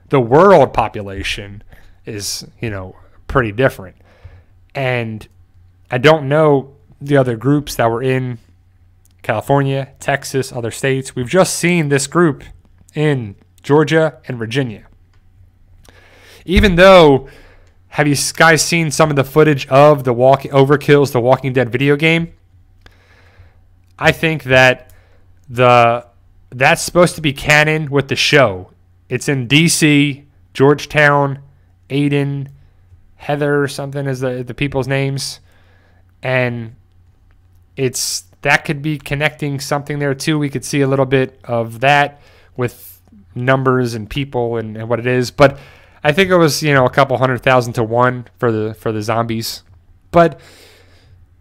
The world population is, pretty different. And I don't know the other groups that were in California, Texas, other states. We've just seen this group in Georgia and Virginia. Even though, have you guys seen some of the footage of the Overkill's The Walking Dead video game? I think that that's supposed to be canon with the show. It's in D.C., Georgetown, Aiden, Heather or something is the people's names. And that could be connecting something there too. We could see a little bit of that with numbers and people and what it is. But I think it was, a couple 100,000 to 1 for the zombies. But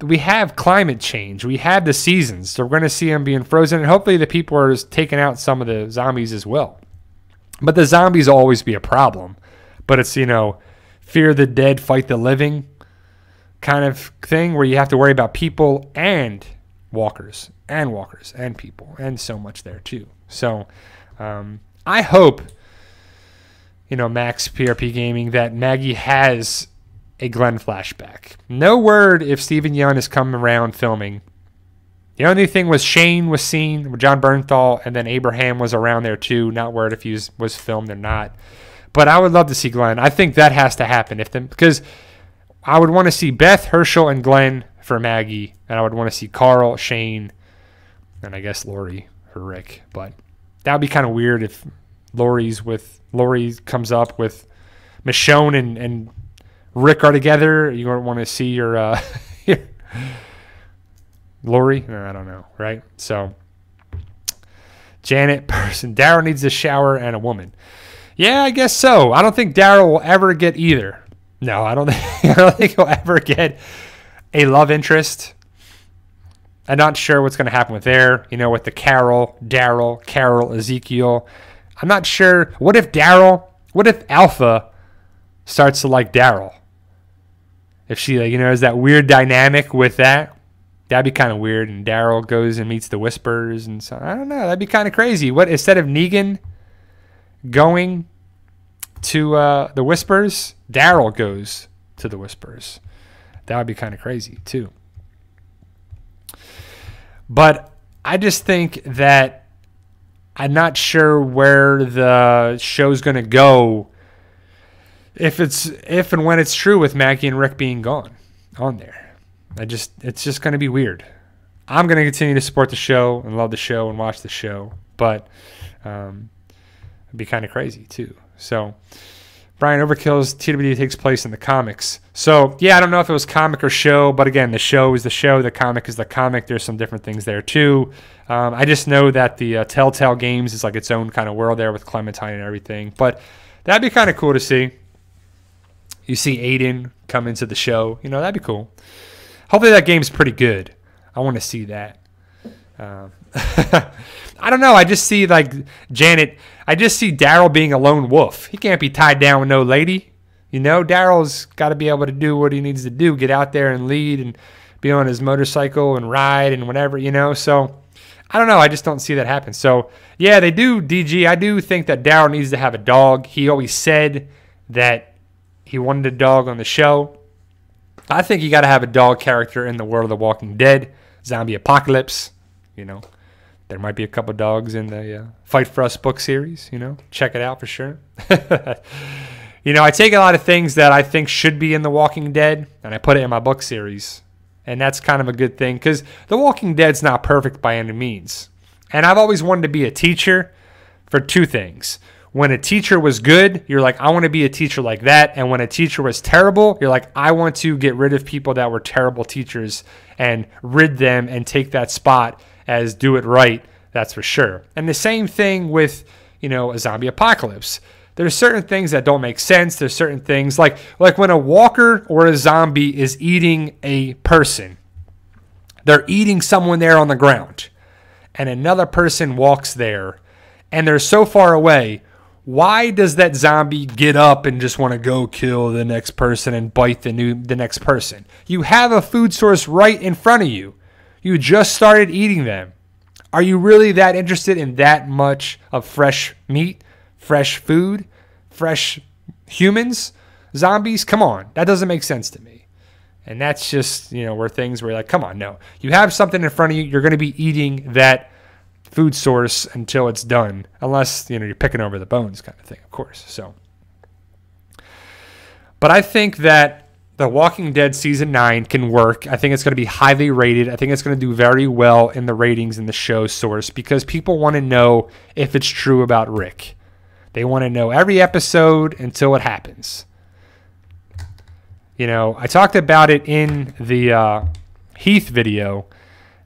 we have climate change. We have the seasons. So we're going to see them being frozen. And hopefully the people are taking out some of the zombies as well. But the zombies will always be a problem. But it's, fear the dead, fight the living kind of thing where you have to worry about people and walkers and people and so much there too. So I hope, Max PRP Gaming, that Maggie has a Glenn flashback. No word if Stephen Yeun is coming around filming. The only thing was Shane was seen with John Bernthal, and then Abraham was around there too. Not word if he was filmed or not. But I would love to see Glenn. I think that has to happen because I would want to see Beth, Herschel, and Glenn for Maggie, and I would want to see Carl, Shane, and I guess Lori for Rick. But that would be kind of weird if Lori comes up with Michonne and Rick are together. You don't want to see your Lori? No, I don't know, right? So Janet person. Daryl needs a shower and a woman. Yeah, I guess so. I don't think Daryl will ever get either. No, I don't think he'll ever get a love interest. I'm not sure what's going to happen with there. With the Daryl, Carol, Ezekiel. I'm not sure. What if Alpha starts to like Daryl? If she, is that weird dynamic with that? That'd be kind of weird. And Daryl goes and meets the Whispers. And so, I don't know. That'd be kind of crazy. What, instead of Negan going to the Whispers, Daryl goes to the Whispers. That would be kind of crazy too. But I just think that I'm not sure where the show's going to go if and when it's true with Maggie and Rick being gone on there. It's just going to be weird. I'm going to continue to support the show and love the show and watch the show, but it'd be kind of crazy too. So Brian Overkill's TWD takes place in the comics. So, yeah, I don't know if it was comic or show, but again, the show is the show, the comic is the comic. There's some different things there, too. I just know that the Telltale Games is like its own kind of world there with Clementine and everything. But that'd be kind of cool to see. You see Aiden come into the show. You know, that'd be cool. Hopefully that game's pretty good. I want to see that. I don't know. I just see, like, Janet. I just see Daryl being a lone wolf. He can't be tied down with no lady. You know, Daryl's got to be able to do what he needs to do. Get out there and lead and be on his motorcycle and ride and whatever, you know. So, I don't know. I just don't see that happen. So, yeah, they do, DG. I do think that Daryl needs to have a dog. He always said that he wanted a dog on the show. I think you got to have a dog character in the world of The Walking Dead. Zombie apocalypse, you know. There might be a couple dogs in the Fight For Us book series, you know. Check it out for sure. You know, I take a lot of things that I think should be in The Walking Dead, and I put it in my book series. And that's kind of a good thing, because The Walking Dead's not perfect by any means. And I've always wanted to be a teacher for two things. When a teacher was good, you're like, I want to be a teacher like that. And when a teacher was terrible, you're like, I want to get rid of people that were terrible teachers and rid them and take that spot as do it right, that's for sure. And the same thing with, you know, a zombie apocalypse. There's certain things that don't make sense. There's certain things like when a walker or a zombie is eating a person. They're eating someone there on the ground. And another person walks there and they're so far away. Why does that zombie get up and just want to go kill the next person and bite the next person? You have a food source right in front of you. You just started eating them. Are you really that interested in that much of fresh meat, fresh food, fresh humans, zombies? Come on. That doesn't make sense to me. And that's just, you know, where things where you're like, come on, no. You have something in front of you. You're going to be eating that food source until it's done. Unless, you know, you're picking over the bones kind of thing, of course. So, but I think that The Walking Dead Season 9 can work. I think it's going to be highly rated. I think it's going to do very well in the ratings in the show source because people want to know if it's true about Rick. They want to know every episode until it happens. You know, I talked about it in the Heath video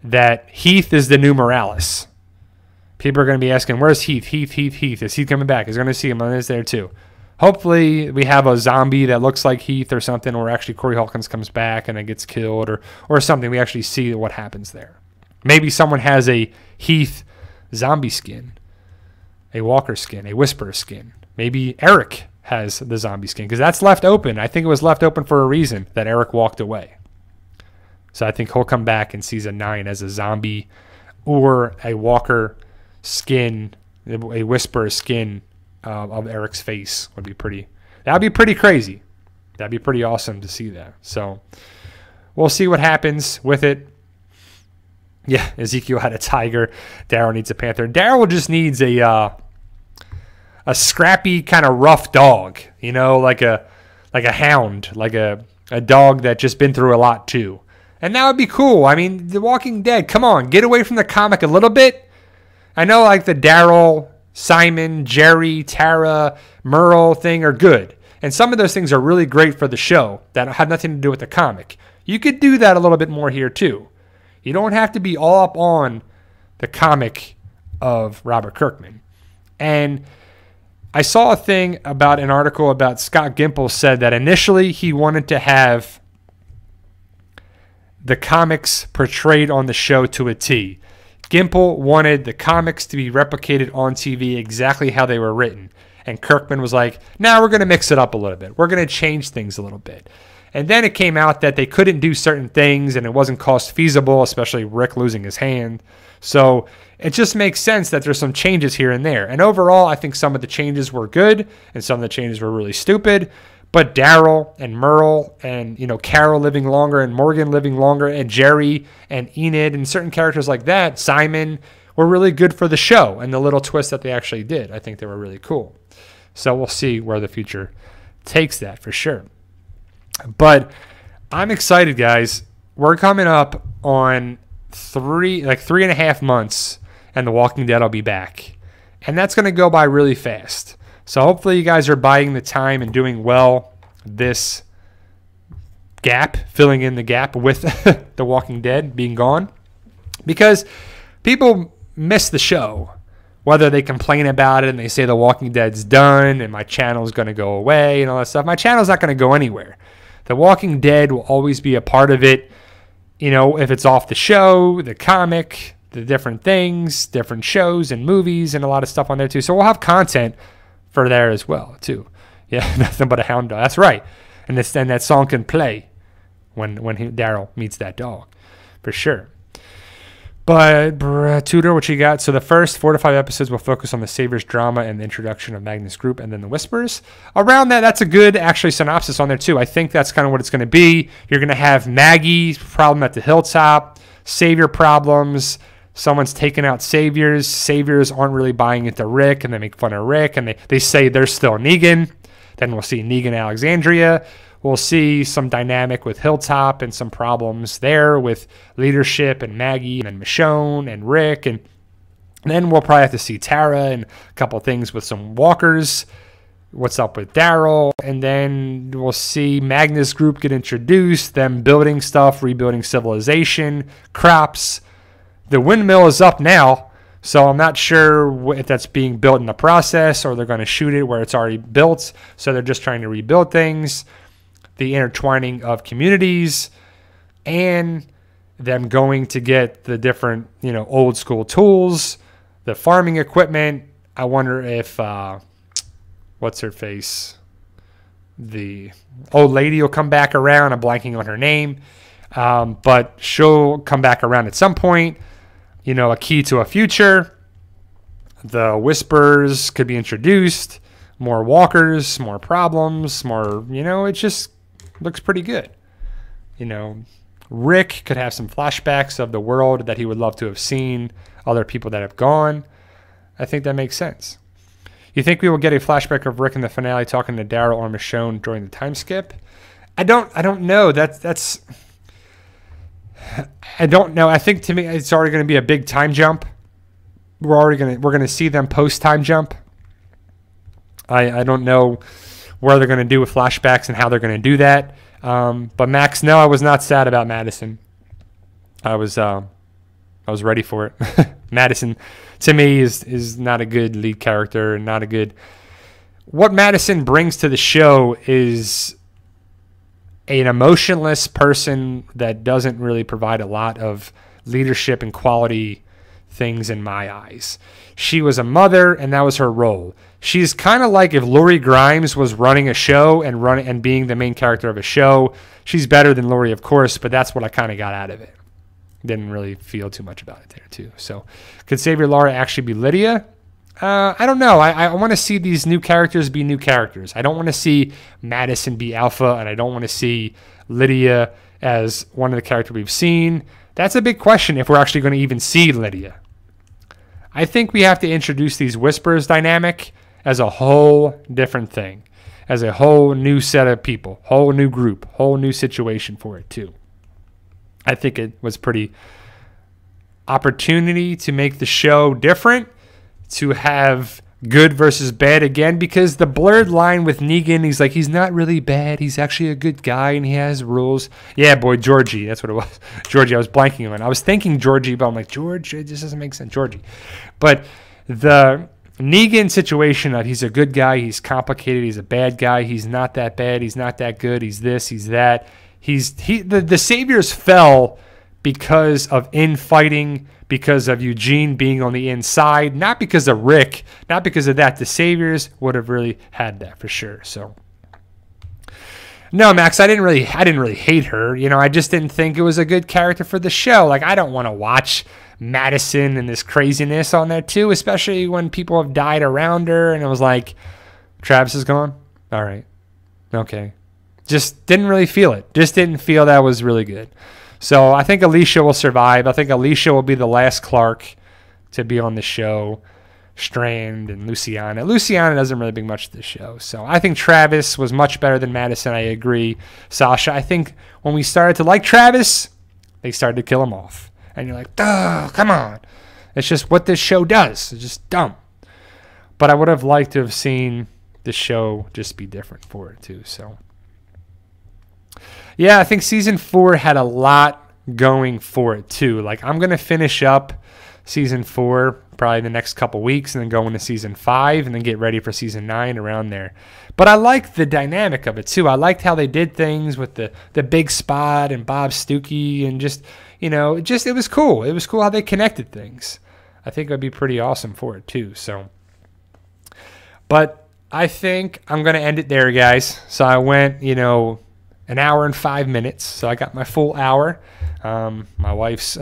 that Heath is the new Morales. People are going to be asking, where's Heath? Heath. Is Heath coming back? Is going to see him on this there too. Hopefully we have a zombie that looks like Heath or something, or actually Corey Hawkins comes back and then gets killed or something. We actually see what happens there. Maybe someone has a Heath zombie skin, a Walker skin, a Whisperer skin. Maybe Eric has the zombie skin because that's left open. I think it was left open for a reason that Eric walked away. So I think he'll come back in Season 9 as a zombie or a Walker skin, a Whisperer skin. Of Eric's face would be pretty. That'd be pretty crazy. That'd be pretty awesome to see that. So we'll see what happens with it. Yeah, Ezekiel had a tiger. Daryl needs a panther. Daryl just needs a scrappy kind of rough dog. You know, like a hound, like a dog that just been through a lot too. And that would be cool. I mean, The Walking Dead. Come on, get away from the comic a little bit. I know, like the Daryl, Simon, Jerry, Tara, Merle thing are good. And some of those things are really great for the show that have nothing to do with the comic. You could do that a little bit more here too. You don't have to be all up on the comic of Robert Kirkman. And I saw a thing about an article about Scott Gimple said that initially he wanted to have the comics portrayed on the show to a T. Gimple wanted the comics to be replicated on TV exactly how they were written. And Kirkman was like, nah, we're going to mix it up a little bit. We're going to change things a little bit. And then it came out that they couldn't do certain things and it wasn't cost feasible, especially Rick losing his hand. So it just makes sense that there's some changes here and there. And overall, I think some of the changes were good and some of the changes were really stupid. But Daryl and Merle and, you know, Carol living longer and Morgan living longer and Jerry and Enid and certain characters like that, Simon, were really good for the show and the little twist that they actually did. I think they were really cool. So we'll see where the future takes that for sure. But I'm excited, guys. We're coming up on 3.5 months and The Walking Dead will be back. And that's going to go by really fast. So hopefully you guys are biding the time and doing well this gap, filling in the gap with The Walking Dead being gone. Because people miss the show. Whether they complain about it and they say The Walking Dead's done and my channel's going to go away and all that stuff. My channel's not going to go anywhere. The Walking Dead will always be a part of it. You know, if it's off the show, the comic, the different things, different shows and movies and a lot of stuff on there too. So we'll have content for there as well too. Yeah, nothing but a hound dog. That's right. And that song can play when Daryl meets that dog for sure. But, Tudor, what you got? So the first 4 to 5 episodes will focus on the Savior's drama and the introduction of Magnus Group and then the Whispers. Around that, that's a good, actually, synopsis on there, too. I think that's kind of what it's going to be. You're going to have Maggie's problem at the hilltop, Savior problems, someone's taking out Saviors. Saviors aren't really buying into Rick, and they make fun of Rick, and they say they're still Negan. Then we'll see Negan Alexandria. We'll see some dynamic with Hilltop and some problems there with leadership and Maggie and Michonne and Rick. And then we'll probably have to see Tara and a couple things with some walkers. What's up with Daryl? And then we'll see Magnus Group get introduced, them building stuff, rebuilding civilization, crops. The windmill is up now, so I'm not sure if that's being built in the process or they're going to shoot it where it's already built. So they're just trying to rebuild things. The intertwining of communities and them going to get the different, old school tools, the farming equipment. I wonder if, what's her face? The old lady will come back around. I'm blanking on her name. But she'll come back around at some point. A key to a future. The Whispers could be introduced. More walkers, more problems, more, it just looks pretty good. Rick could have some flashbacks of the world that he would love to have seen, other people that have gone. I think that makes sense. You think we will get a flashback of Rick in the finale talking to Daryl or Michonne during the time skip? I don't know. That's I don't know. I think to me it's already going to be a big time jump. We're going to see them post time jump. I don't know where they're going to do with flashbacks and how they're going to do that. But Max, no, I was not sad about Madison. I was ready for it. Madison, to me, is not a good lead character and not a good. What Madison brings to the show is an emotionless person that doesn't really provide a lot of leadership and quality things in my eyes. She was a mother, and that was her role. She's kind of like if Lori Grimes was running a show and being the main character of a show. She's better than Lori, of course, but that's what I kind of got out of it. Didn't really feel too much about it there, too. So, could Savior Laura actually be Lydia? I don't know. I want to see these new characters be new characters. I don't want to see Madison be Alpha, and I don't want to see Lydia as one of the characters we've seen. That's a big question if we're actually going to even see Lydia. I think we have to introduce these Whispers dynamic as a whole different thing, as a whole new set of people, whole new group, whole new situation for it too. I think it was pretty opportunity to make the show different, to have good versus bad again, because the blurred line with Negan, he's not really bad. He's actually a good guy and he has rules. Yeah, boy, Georgie. That's what it was. Georgie, I was blanking on. I was thinking Georgie, but I'm like, George, it just doesn't make sense. Georgie. But the Negan situation that he's a good guy, he's complicated, he's a bad guy, he's not that bad, he's not that good, he's this, he's that. The Saviors fell because of infighting, because of Eugene being on the inside, not because of Rick, not because of that. The Saviors would have really had that for sure. So no, Max, I didn't really hate her. I just didn't think it was a good character for the show. Like, I don't want to watch Madison and this craziness on there too, especially when people have died around her. And it was like, Travis is gone. All right. Okay. Just didn't really feel it. Just didn't feel that was really good. So I think Alicia will survive. I think Alicia will be the last Clark to be on the show. Strand and Luciana. Luciana doesn't really bring much to the show. So I think Travis was much better than Madison. I agree. Sasha, I think when we started to like Travis, they started to kill him off. And you're like, duh, come on. It's just what this show does. It's just dumb. But I would have liked to have seen the show just be different for it too. So yeah, I think season 4 had a lot going for it too. Like, I'm going to finish up season 4 probably the next couple weeks and then go into season 5 and then get ready for season 9 around there. But I like the dynamic of it too. I liked how they did things with the big spot and Bob Stuckey, and just, you know, it was cool. It was cool how they connected things. I think it would be pretty awesome for it too. So, but I think I'm going to end it there, guys. So I went, you know, an hour and 5 minutes. So I got my full hour. My wife's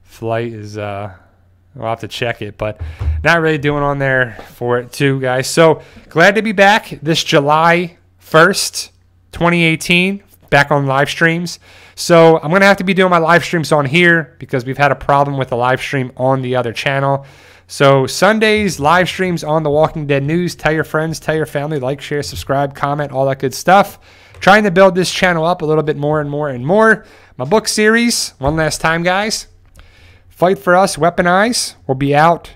flight is, we'll have to check it, but not really doing on there for it too, guys. So glad to be back this July 1st, 2018, back on live streams. So I'm going to have to be doing my live streams on here because we've had a problem with the live stream on the other channel. So Sundays, live streams on The Walking Dead News. Tell your friends, tell your family, like, share, subscribe, comment, all that good stuff. Trying to build this channel up a little bit more and more and more. My book series, one last time, guys. Fight for Us, Weaponize, will be out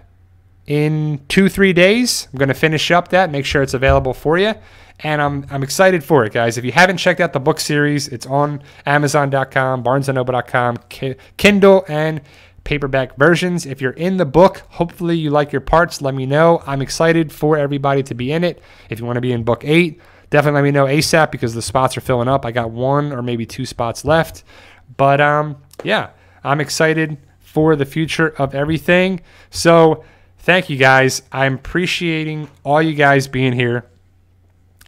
in 2-3 days. I'm going to finish up that, make sure it's available for you. And I'm excited for it, guys. If you haven't checked out the book series, it's on Amazon.com, BarnesandNoble.com, Kindle, and paperback versions. If you're in the book, hopefully you like your parts. Let me know. I'm excited for everybody to be in it. If you want to be in book 8, definitely let me know ASAP because the spots are filling up. I got 1 or maybe 2 spots left. But yeah, I'm excited for the future of everything. So thank you, guys. I'm appreciating all you guys being here.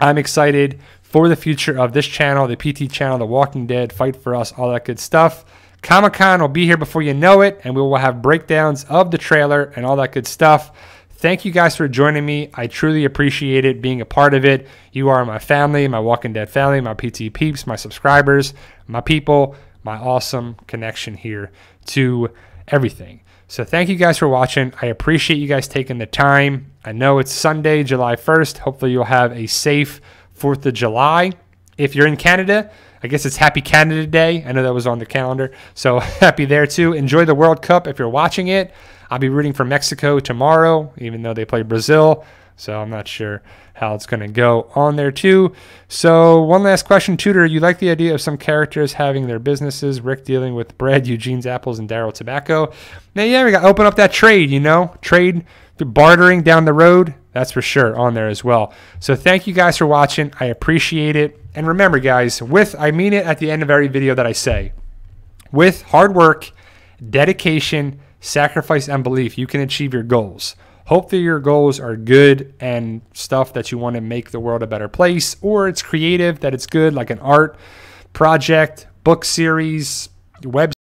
I'm excited for the future of this channel, the PT channel, The Walking Dead, Fight for Us, all that good stuff. Comic-Con will be here before you know it, and we will have breakdowns of the trailer and all that good stuff. Thank you guys for joining me. I truly appreciate it, being a part of it. You are my family, my Walking Dead family, my PT peeps, my subscribers, my people, my awesome connection here to everything. So thank you guys for watching. I appreciate you guys taking the time. I know it's Sunday, July 1st. Hopefully you'll have a safe 4th of July. If you're in Canada, I guess it's Happy Canada Day. I know that was on the calendar. So happy there too. Enjoy the World Cup if you're watching it. I'll be rooting for Mexico tomorrow, even though they play Brazil. So I'm not sure how it's going to go on there too. So one last question, Tudor. You like the idea of some characters having their businesses, Rick dealing with bread, Eugene's apples, and Daryl tobacco? Now, yeah, we got to open up that trade, you know, trade bartering down the road. That's for sure on there as well. So thank you guys for watching. I appreciate it. And remember, guys, I mean it at the end of every video that I say, with hard work, dedication, sacrifice, and belief, you can achieve your goals. Hopefully your goals are good and stuff that you want to make the world a better place, or it's creative, that it's good, like an art project, book series, web